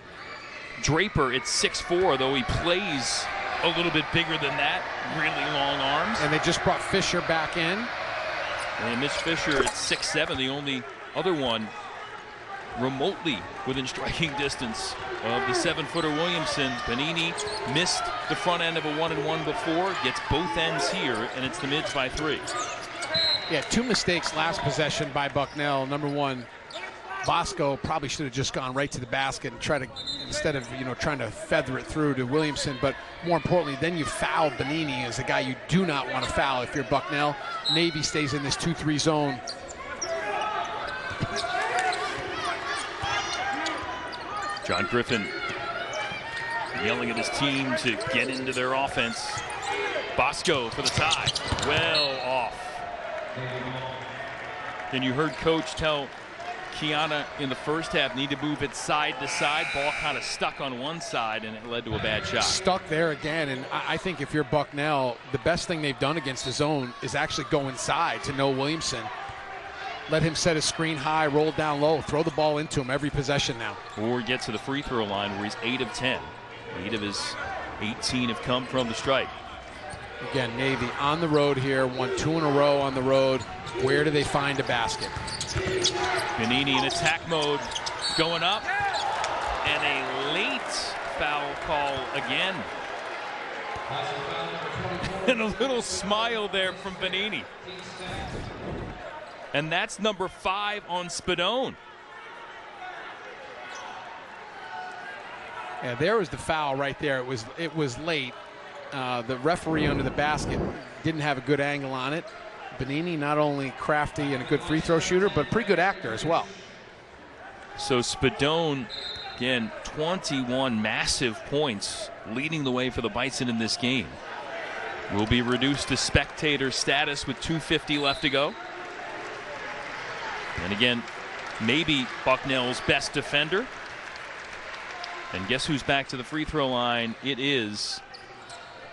Draper at 6'4", though he plays a little bit bigger than that. Really long arms. And they just brought Fisher back in. And Mitch Fisher at 6'7", the only other one remotely within striking distance of the 7-footer Williamson. Benini missed the front end of a 1-and-1 before, gets both ends here, and it's the Mids by 3. Yeah, 2 mistakes last possession by Bucknell. Number one, Bosco probably should have just gone right to the basket and try to, instead of trying to feather it through to Williamson. But more importantly, then you foul Benini as a guy you do not want to foul if you're Bucknell. Navy stays in this 2-3 zone. John Griffin yelling at his team to get into their offense. Bosco for the tie. Well off. And you heard Coach tell Kiana in the first half need to move it side to side. Ball kind of stuck on one side, and it led to a bad shot. Stuck there again, and I think if you're Bucknell, the best thing they've done against the zone is actually go inside to Noah Williamson. Let him set his screen high, roll down low, throw the ball into him every possession now. Or get to the free throw line where he's 8 of 10. 8 of his 18 have come from the stripe. Again, Navy on the road here, won 2 in a row on the road. Where do they find a basket? Benini in attack mode, going up, and a late foul call again. And a little smile there from Benini. And that's number 5 on Spadone. Yeah, there was the foul right there. It was late. The referee under the basket didn't have a good angle on it. Benini not only crafty and a good free throw shooter, but pretty good actor as well. So Spadone, again, 21 massive points, leading the way for the Bison in this game. Will be reduced to spectator status with 2:50 left to go. And again, maybe Bucknell's best defender. And guess who's back to the free throw line? It is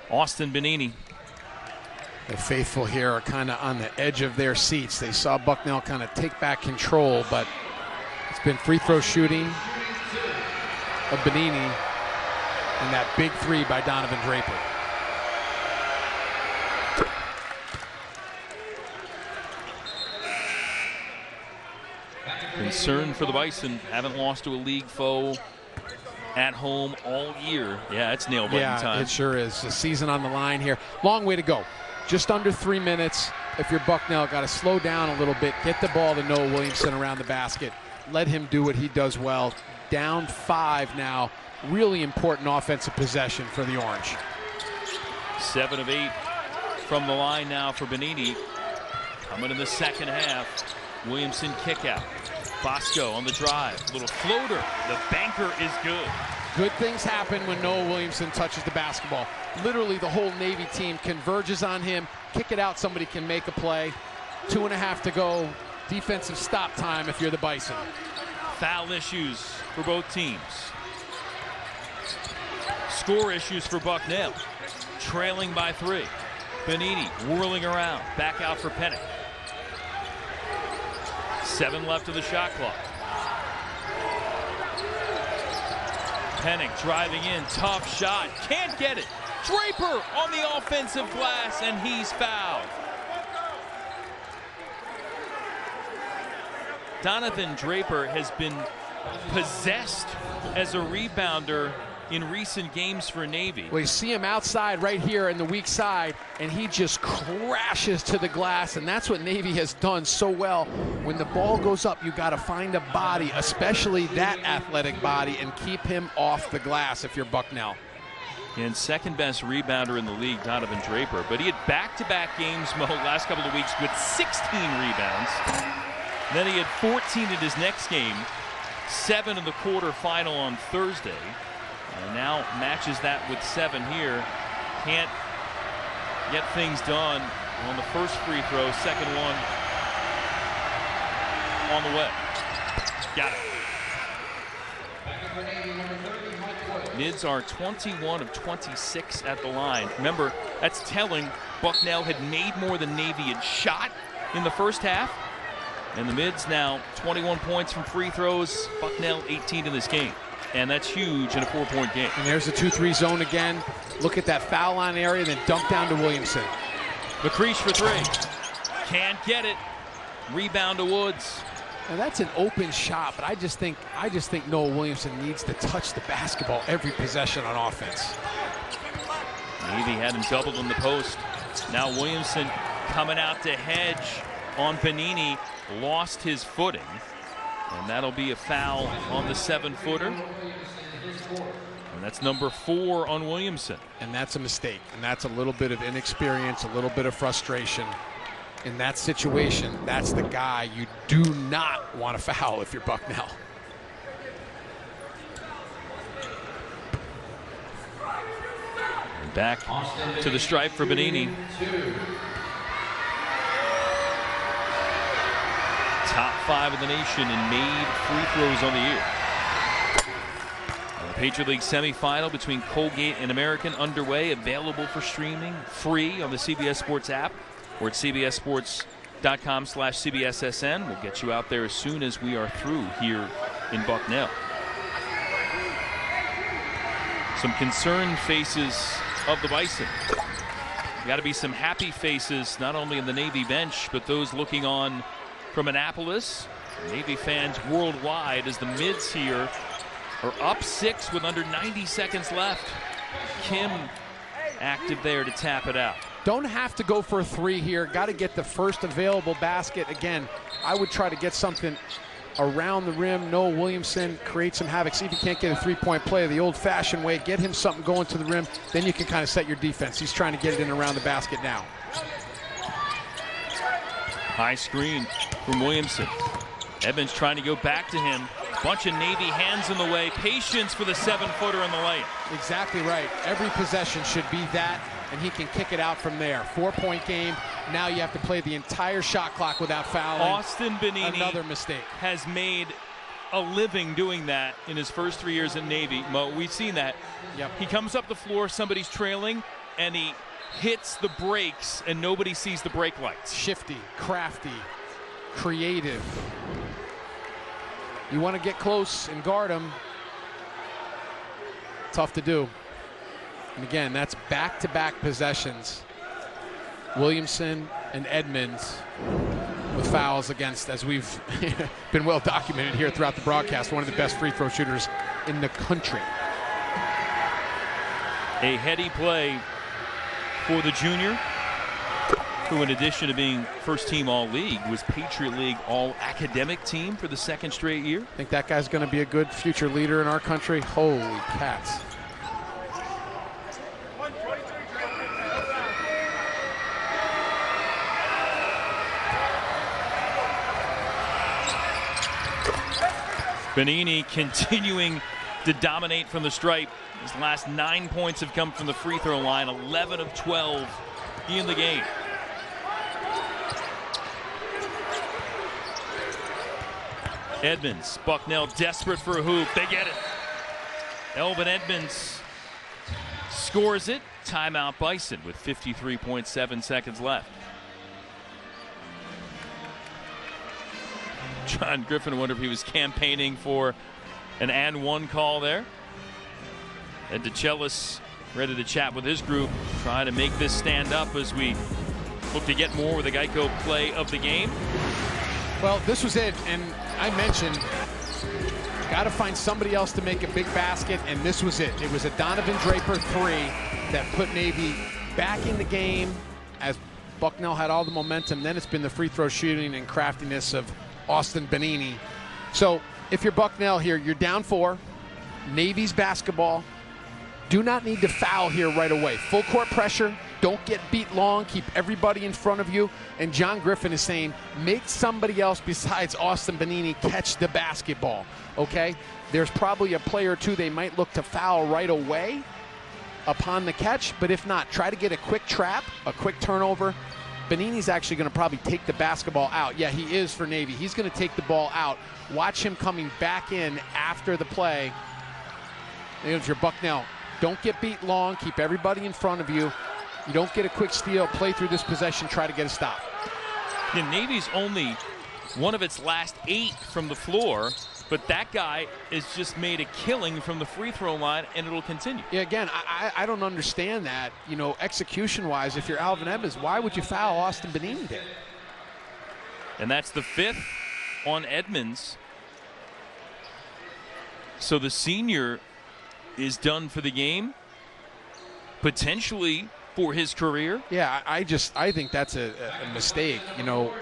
Austin Benini. The faithful here are kind of on the edge of their seats. They saw Bucknell kind of take back control, but it's been free throw shooting of Benini and that big 3 by Donovan Draper. Concern for the Bison. Haven't lost to a league foe at home all year. Yeah, it's nail biting time. Yeah, it sure is. The season on the line here. Long way to go. Just under 3 minutes. If you're Bucknell, got to slow down a little bit. Get the ball to Noah Williamson around the basket. Let him do what he does well. Down 5 now. Really important offensive possession for the Orange. 7 of 8 from the line now for Benini. Coming in the second half. Williamson kick out. Bosco on the drive. Little floater. The banker is good. Good things happen when Noah Williamson touches the basketball. Literally the whole Navy team converges on him. Kick it out, somebody can make a play. 2.5 to go. Defensive stop time if you're the Bison. Foul issues for both teams. Score issues for Bucknell. Trailing by 3. Benini whirling around. Back out for Pennick. 7 left of the shot clock. Pennick driving in, tough shot, can't get it. Draper on the offensive glass, and he's fouled. Donovan Draper has been possessed as a rebounder in recent games for Navy. Well, you see him outside right here in the weak side, and he just crashes to the glass, and that's what Navy has done so well. When the ball goes up, you got to find a body, especially that athletic body, and keep him off the glass if you're Bucknell. And second best rebounder in the league, Donovan Draper, but he had back-to-back games the last couple of weeks with 16 rebounds. Then he had 14 in his next game, 7 in the quarterfinal on Thursday. And now matches that with 7 here. Can't get things done on the first free throw. Second one on the way. Got it. Mids are 21 of 26 at the line. Remember, that's telling. Bucknell had made more than Navy had shot in the first half. And the Mids now 21 points from free throws. Bucknell 18 in this game. and that's huge in a 4-point game. And there's the 2-3 zone again. Look at that foul line area, then dump down to Williamson. McCreesh for 3. Can't get it. Rebound to Woods. Now that's an open shot, but I just think Noah Williamson needs to touch the basketball every possession on offense. Navy had him doubled in the post. Now Williamson coming out to hedge on Benini, lost his footing, and that'll be a foul on the 7-footer. And that's number 4 on Williamson. And that's a mistake, and that's a little bit of inexperience, a little bit of frustration. In that situation, that's the guy you do not want to foul if you're Bucknell. And back to the stripe for Benini. Top 5 of the nation in made free throws on the year. The Patriot League semifinal between Colgate and American underway, available for streaming free on the CBS Sports app or at cbssports.com/CBSSN. We'll get you out there as soon as we are through here in Bucknell. Some concerned faces of the Bison. Got to be some happy faces, not only in the Navy bench, but those looking on from Annapolis. Navy fans worldwide, as the Mids here are up 6 with under 90 seconds left. Kim active there to tap it out. Don't have to go for a 3 here. Got to get the first available basket. Again, I would try to get something around the rim. Noah Williamson, create some havoc. See if you can't get a 3-point play the old-fashioned way. Get him something going to the rim. Then you can kind of set your defense. He's trying to get it in around the basket now. High screen from Williamson. Edmonds trying to go back to him. Bunch of Navy hands in the way. Patience for the 7-footer in the lane. Exactly right. Every possession should be that, and he can kick it out from there. 4-point game. Now you have to play the entire shot clock without fouling. Austin Benini, another mistake, has made a living doing that in his first 3 years in Navy. Mo, we've seen that. Yep. He comes up the floor, somebody's trailing, and he hits the brakes, and nobody sees the brake lights. Shifty, crafty, creative. You want to get close and guard him. Tough to do. And again, that's back-to-back possessions. Williamson and Edmonds with fouls against, as we've been well documented here throughout the broadcast, one of the best free throw shooters in the country. A heady play for the junior, who in addition to being first team All-League, was Patriot League All-Academic team for the 2nd straight year. Think that guy's going to be a good future leader in our country? Holy cats. Benini continuing to dominate from the stripe. His last 9 points have come from the free throw line, 11 of 12 in the game. Edmonds, Bucknell desperate for a hoop. They get it. Elvin Edmonds scores it. Timeout Bison with 53.7 seconds left. John Griffin, I wonder if he was campaigning for an and one call there. And DeCellis ready to chat with his group, trying to make this stand up as we look to get more with the Geico play of the game. Well, this was it, and I mentioned got to find somebody else to make a big basket, and this was it. It was a Donovan Draper 3 that put Navy back in the game as Bucknell had all the momentum. Then it's been the free throw shooting and craftiness of Austin Benini. So if you're Bucknell here, you're down 4. Navy's basketball. Do not need to foul here right away. Full court pressure. Don't get beat long. Keep everybody in front of you. And John Griffin is saying, make somebody else besides Austin Benini catch the basketball. Okay? There's probably a player or two they might look to foul right away upon the catch. But if not, try to get a quick trap, a quick turnover. Benini's actually going to probably take the basketball out. Yeah, he is for Navy. He's going to take the ball out. Watch him coming back in after the play. And if you're Bucknell, don't get beat long. Keep everybody in front of you. You don't get a quick steal. Play through this possession. Try to get a stop. Yeah, Navy's only one of its last 8 from the floor. But that guy has just made a killing from the free throw line, and it'll continue. Yeah, again, I don't understand that. You know, execution-wise, if you're Alvin Edmonds, why would you foul Austin Benini there? And that's the 5th on Edmonds. So the senior is done for the game, potentially for his career. Yeah, I think that's a mistake. You know,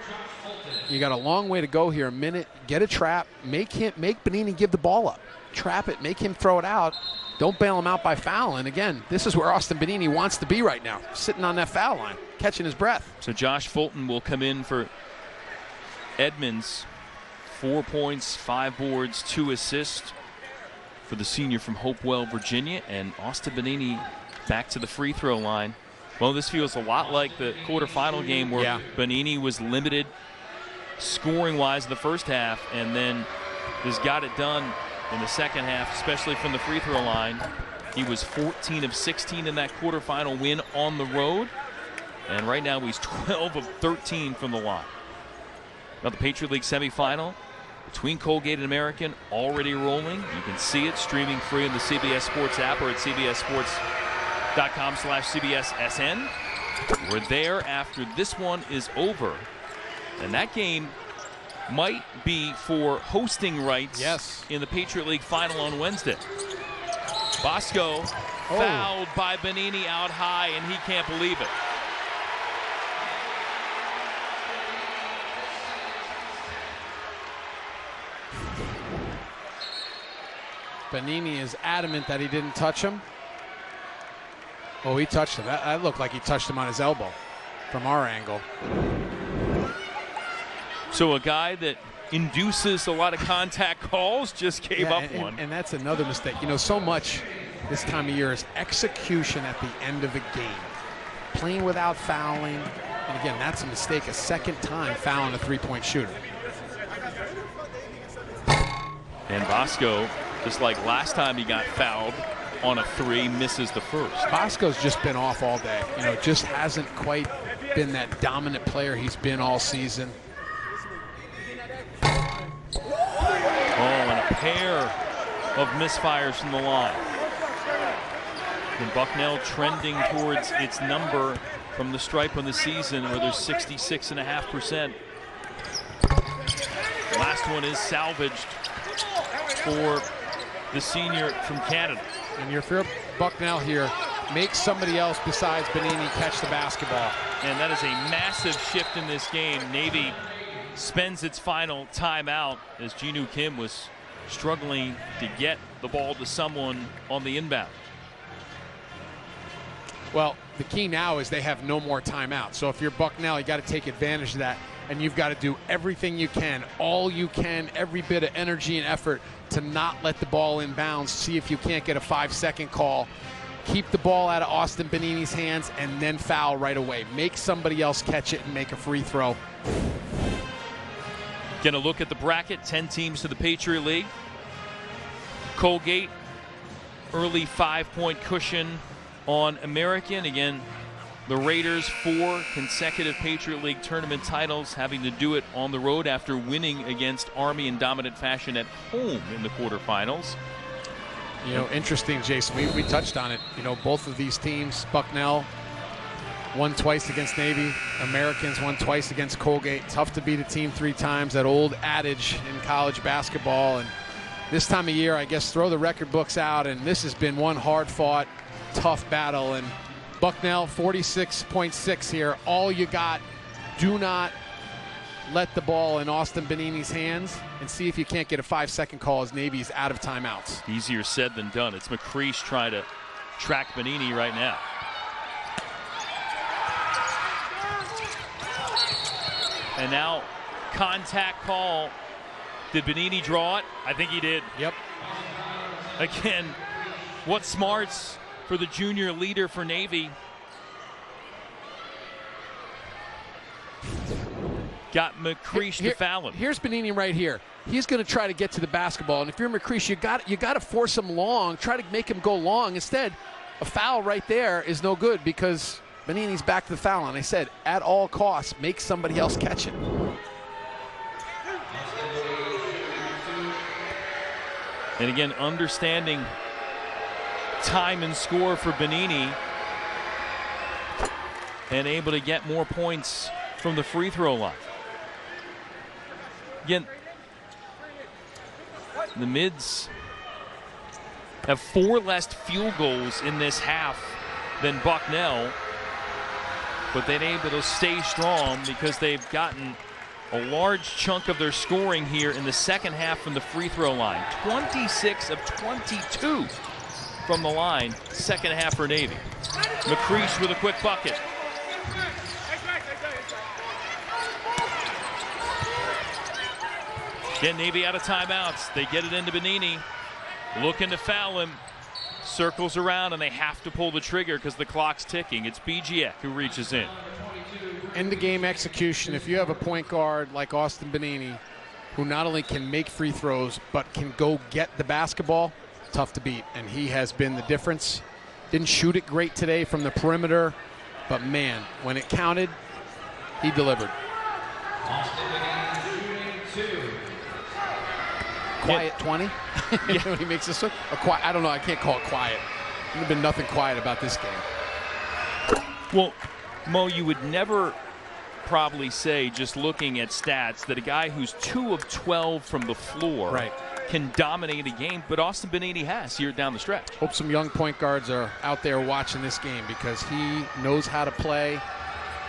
you got a long way to go here. A minute, get a trap, make Benini give the ball up. Trap it, make him throw it out. Don't bail him out by fouling. Again, this is where Austin Benini wants to be right now, sitting on that foul line, catching his breath. So Josh Fulton will come in for Edmonds. 4 points, 5 boards, 2 assists for the senior from Hopewell, Virginia. And Austin Benini back to the free throw line. Well, this feels a lot like the quarterfinal game where Benini was limited scoring-wise in the first half and then just got it done in the second half, especially from the free throw line. He was 14 of 16 in that quarterfinal win on the road. And right now he's 12 of 13 from the line. Now the Patriot League semifinal between Colgate and American already rolling. You can see it streaming free in the CBS Sports app or at cbssports.com/CBSSN. We're there after this one is over. And that game might be for hosting rights in the Patriot League final on Wednesday. Bosco fouled by Benini out high, and he can't believe it. Benini is adamant that he didn't touch him. Oh, he touched him. That looked like he touched him on his elbow from our angle. So a guy that induces a lot of contact calls just gave up one. And that's another mistake. You know, so much this time of year is execution at the end of a game. Playing without fouling. And again, that's a mistake. A second time fouling a three-point shooter. And Bosco, just like last time he got fouled on a 3, misses the first. Bosco's just been off all day. You know, just hasn't quite been that dominant player he's been all season. Oh, and a pair of misfires from the line. And Bucknell trending towards its number from the stripe on the season where there's 66.5%. Last one is salvaged for the senior from Canada. And you're for Bucknell here, make somebody else besides Benini catch the basketball. And that is a massive shift in this game. Navy spends its final timeout as Jinu Kim was struggling to get the ball to someone on the inbound. Well, the key now is they have no more timeouts. So if you're Bucknell, you got to take advantage of that, and you've got to do everything you can, all you can, every bit of energy and effort to not let the ball inbounds. See if you can't get a 5-second call. Keep the ball out of Austin Benini's hands and then foul right away. Make somebody else catch it and make a free throw. Gonna look at the bracket, 10 teams to the Patriot League. Colgate, early 5-point cushion on American. Again, the Raiders, 4 consecutive Patriot League tournament titles, having to do it on the road after winning against Army in dominant fashion at home in the quarterfinals. You know, interesting, Jason, we touched on it. You know, both of these teams, Bucknell won twice against Navy. Americans won twice against Colgate. Tough to beat a team 3 times, that old adage in college basketball. And this time of year, I guess, throw the record books out, and this has been one hard-fought, tough battle. And Bucknell, 46.6 here. All you got. Do not let the ball in Austin Benini's hands, and see if you can't get a 5-second call as Navy's out of timeouts. Easier said than done. It's McCreesh trying to track Benini right now. And now contact call. Did Benini draw it? I think he did. Yep. Again, what smarts for the junior leader for Navy. Got McCreesh to foul him. Here's Benini right here. He's going to try to get to the basketball, and if you're McCreesh, you got to force him long. Try to make him go long. Instead, a foul right there is no good because Benini's back to the foul line. I said, at all costs, make somebody else catch it. And again, understanding time and score for Benini, and able to get more points from the free throw line. Again, the Mids have 4 less field goals in this half than Bucknell, but they've been able to stay strong because they've gotten a large chunk of their scoring here in the second half from the free throw line. 26 of 22 from the line, second half for Navy. McCreesh with a quick bucket. Again, Navy out of timeouts. They get it into Benini, looking to foul him. Circles around, and they have to pull the trigger because the clock's ticking. It's Bijiek who reaches in. End of game execution. If you have a point guard like Austin Benini, who not only can make free throws but can go get the basketball, tough to beat. And he has been the difference. Didn't shoot it great today from the perimeter, but man, when it counted, he delivered. Quiet 20. Yeah, when he makes this one. Quiet, I don't know. I can't call it quiet. There's been nothing quiet about this game. Well, Mo, you would never probably say, just looking at stats, that a guy who's 2 of 12 from the floor can dominate a game, but Austin Benini has here down the stretch. Hope some young point guards are out there watching this game, because he knows how to play,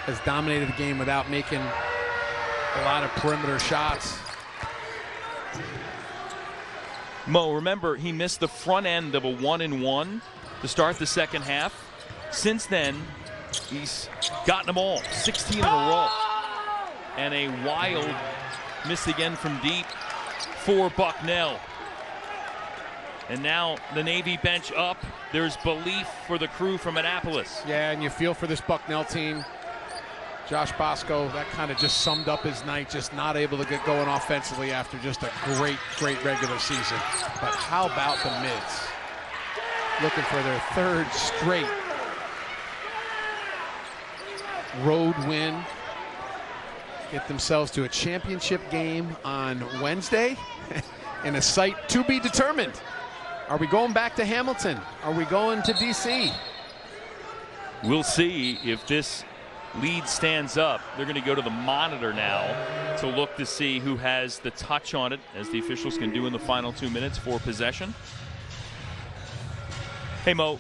has dominated the game without making a lot of perimeter shots. Mo, remember, he missed the front end of a 1-and-1 to start the second half. Since then, he's gotten them all, 16 in a row. And a wild miss again from deep for Bucknell. And now the Navy bench up. There's belief for the crew from Annapolis. Yeah, and you feel for this Bucknell team. Josh Bosco, that kind of just summed up his night, just not able to get going offensively after just a great regular season. But how about the Mids? Looking for their 3rd straight road win. Get themselves to a championship game on Wednesday in a site to be determined. Are we going back to Hamilton? Are we going to DC? We'll see if this lead stands up. They're going to go to the monitor now to look to see who has the touch on it, as the officials can do in the final 2 minutes for possession. Hey, Mo,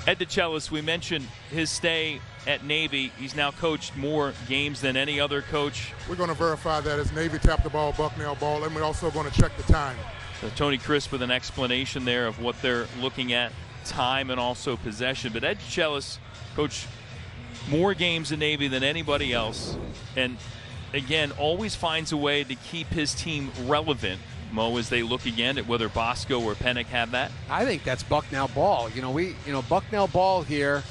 Ed DeChellis, we mentioned his stay at Navy. He's now coached more games than any other coach. We're going to verify that as Navy tapped the ball, Bucknell ball, and we're also going to check the time. So Tony Crisp with an explanation there of what they're looking at, time and also possession. But Ed DeChellis coached more games in Navy than anybody else, and again, always finds a way to keep his team relevant. Mo, as they look again at whether Bosco or Pennick have that. I think that's Bucknell ball. Bucknell ball here.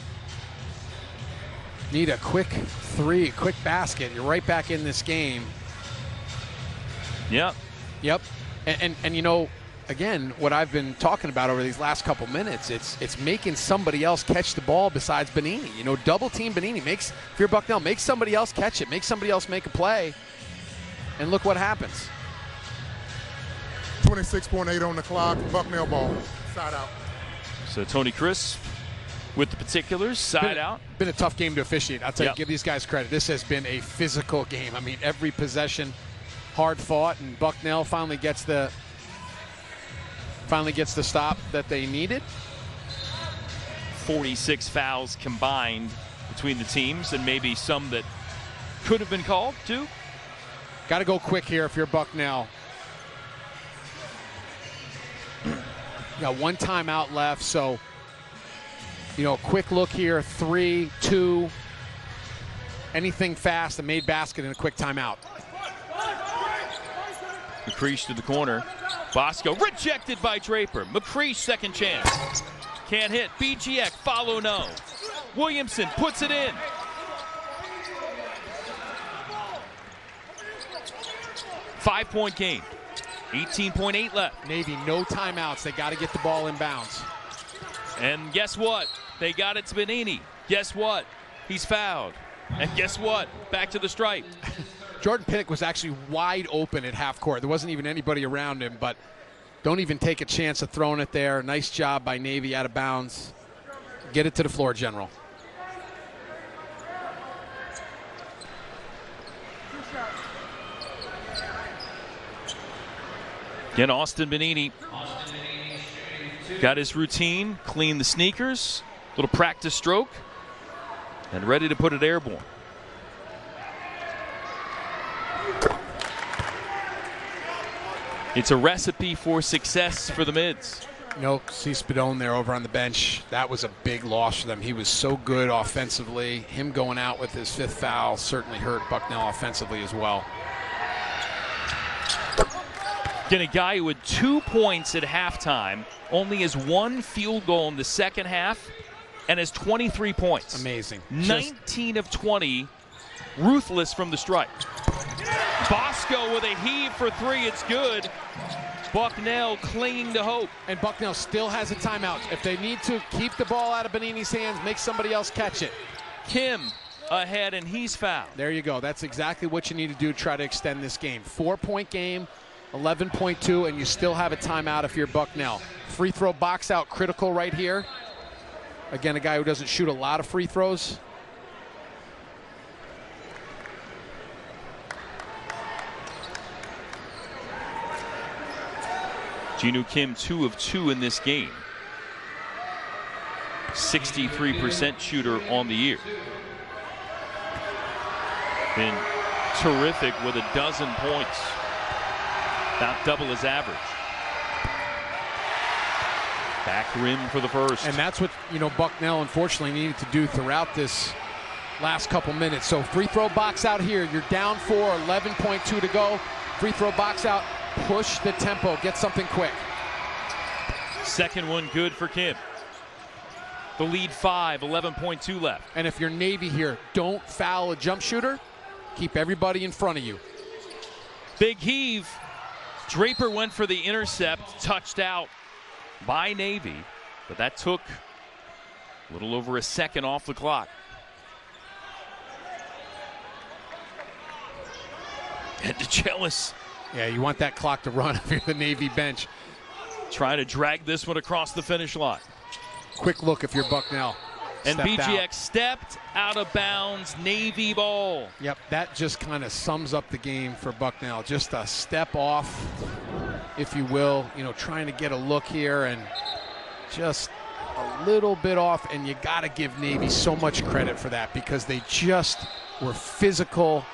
Need a quick 3, quick basket. You're right back in this game. Yep. And again, what I've been talking about over these last couple minutes, it's making somebody else catch the ball besides Benini. Double team Benini. If you're Bucknell, make somebody else catch it. Make somebody else make a play. And look what happens. 26.8 on the clock. Bucknell ball. Side out. So Tony Crisp with the particulars. Side out. Been a tough game to officiate. I'll tell you, give these guys credit. This has been a physical game. I mean, every possession hard fought, and Bucknell finally gets the stop that they needed. 46 fouls combined between the teams, and maybe some that could have been called too. Got to go quick here if you're Bucknell. Got 1 timeout left, so quick look here, 3, 2, anything fast, a made basket and a quick timeout. McCreesh to the corner. Bosco rejected by Draper. McCreesh, second chance. Can't hit. Bijiek, follow no. Williamson puts it in. Five-point game. 18.8 left. Navy, no timeouts. They got to get the ball in bounds. And guess what? They got it to Benini. Guess what? He's fouled. And guess what? Back to the stripe. Jordan Pinnock was actually wide open at half court. There wasn't even anybody around him, but Don't even take a chance of throwing it there. Nice job by Navy out of bounds. Get it to the floor, General. Again, Austin Benini got his routine, cleaned the sneakers, little practice stroke, and ready to put it airborne. It's a recipe for success for the Mids. See Spadone there over on the bench. That was a big loss for them. He was so good offensively. Him going out with his 5th foul certainly hurt Bucknell offensively as well. Again, a guy who had 2 points at halftime, only has 1 field goal in the second half, and has 23 points. Amazing. 19 of 20, ruthless from the stripe. Bosco with a heave for 3. It's good. Bucknell clinging to hope. And Bucknell still has a timeout. If they need to keep the ball out of Benini's hands, make somebody else catch it. Kim ahead, and he's fouled. There you go. That's exactly what you need to do to try to extend this game. 4-point game, 11.2, and you still have a timeout if you're Bucknell. Free throw box out critical right here. Again, a guy who doesn't shoot a lot of free throws. Jinu Kim 2 of 2 in this game. 63% shooter on the year. Been terrific with 12 points. About double his average. Back rim for the first. And that's what, Bucknell unfortunately needed to do throughout this last couple minutes. So free throw box out here. You're down 4, 11.2 to go. Free throw box out. Push the tempo. Get something quick. Second one good for Kim. The lead 5, 11.2 left. And if you're Navy here, don't foul a jump shooter. Keep everybody in front of you. Big heave. Draper went for the intercept, touched out by Navy, but that took a little over a second off the clock. And DeChellis. Yeah, you want that clock to run if you're the Navy bench. Trying to drag this one across the finish line. Quick look if you're Bucknell. And BGX stepped out of bounds. Navy ball. Yep, that just kind of sums up the game for Bucknell. Just a step off, if you will. Trying to get a look here and just a little bit off. And you got to give Navy so much credit for that because they just were physical.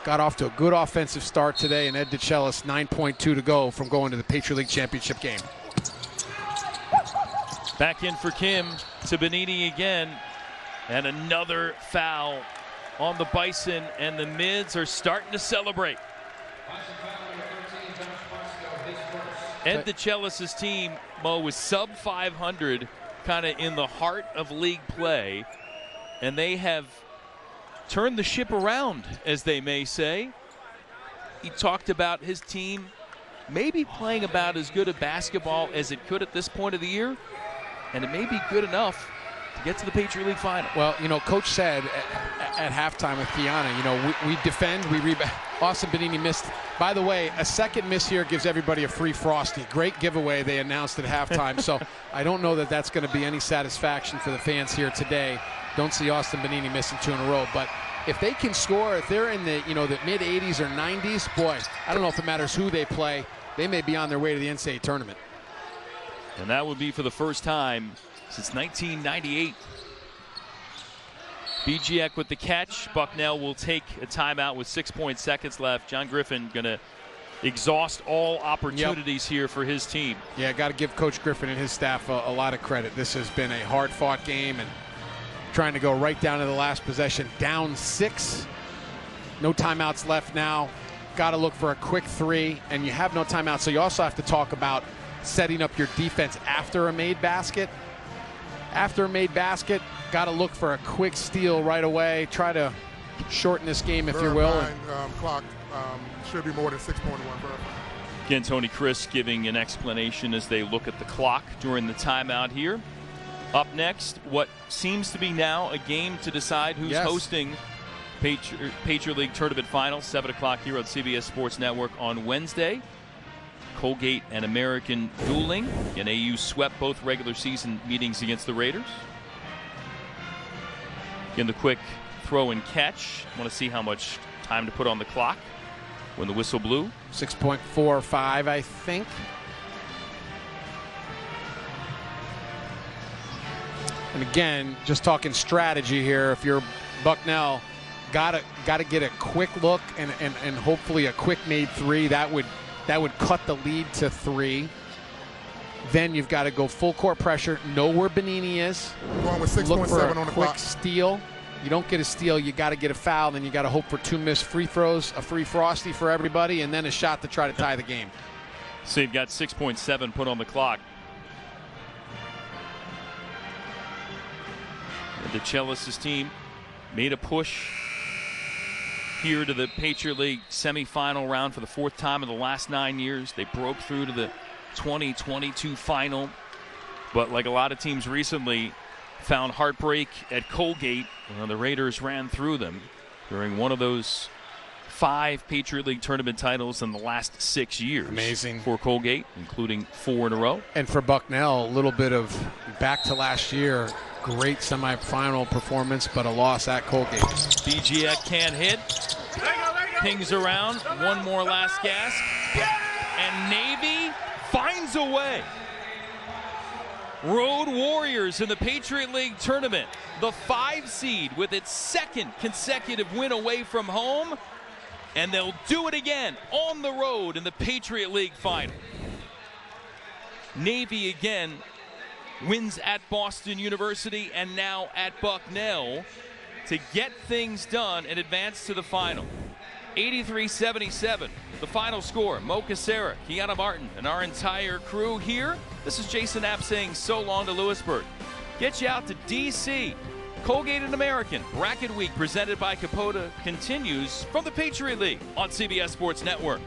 Got off to a good offensive start today, and Ed DeChellis, 9.2 to go from going to the Patriot League championship game. Back in for Kim to Benini again, and another foul on the Bison, and the Mids are starting to celebrate. Ed DeChellis' team, Mo, was sub 500, kind of in the heart of league play, and they have turned the ship around, as they may say. He talked about his team maybe playing about as good a basketball as it could at this point of the year, and it may be good enough to get to the Patriot League final. Well, Coach said at halftime with Kiana, we defend, we rebound. Austin Benini missed. By the way, a second miss here gives everybody a free Frosty. Great giveaway they announced at halftime. So I don't know that that's going to be any satisfaction for the fans here today. Don't see Austin Benini missing 2 in a row. But if they can score, if they're in the the mid 80s or 90s, boy, I don't know if it matters who they play. They may be on their way to the NCAA tournament. And that would be for the first time since 1998. BGX with the catch. Bucknell will take a timeout with 6 seconds left. John Griffin going to exhaust all opportunities here for his team. Yeah, got to give Coach Griffin and his staff a lot of credit. This has been a hard-fought game, and trying to go right down to the last possession. Down 6. No timeouts left now. Got to look for a quick 3, and you have no timeout, so you also have to talk about setting up your defense after a made basket. After a made basket, got to look for a quick steal right away. Try to shorten this game, if you will. Clock should be more than 6.1. Again, Tony Chris giving an explanation as they look at the clock during the timeout here. Up next, what seems to be now a game to decide who's hosting Patriot League Tournament Finals, 7 o'clock here on CBS Sports Network on Wednesday. Colgate and American dueling. And AU swept both regular season meetings against the Raiders. In the quick throw and catch. I want to see how much time to put on the clock when the whistle blew. 6.45, I think. And again, just talking strategy here. If you're Bucknell, gotta get a quick look and hopefully a quick made three. That would cut the lead to 3. Then you've got to go full court pressure. Know where Benini is. Going with 6.7 Look for on a the quick clock. steal. You don't get a steal, you got to get a foul. Then you got to hope for 2 missed free throws, a free Frosty for everybody, and then a shot to try to tie the game. So you've got 6.7 put on the clock. The Chelis' team made a push here to the Patriot League semifinal round for the 4th time in the last 9 years. They broke through to the 2022 final, but like a lot of teams recently, found heartbreak at Colgate. The Raiders ran through them during one of those 5 Patriot League tournament titles in the last 6 years. Amazing. For Colgate, including 4 in a row. And for Bucknell, a little bit of back to last year. Great semifinal performance, but a loss at Colgate. BGX can't hit. Pings around. One more last gasp. And Navy finds a way. Road Warriors in the Patriot League tournament. The 5 seed with its 2nd consecutive win away from home. And they'll do it again on the road in the Patriot League final. Navy again wins at Boston University and now at Bucknell to get things done and advance to the final. 83-77, the final score. Mo Casera, Kiana Martin, and our entire crew here. This is Jason Knapp saying so long to Lewisburg. Get you out to D.C. Colgate and American Bracket Week presented by Capote continues from the Patriot League on CBS Sports Network.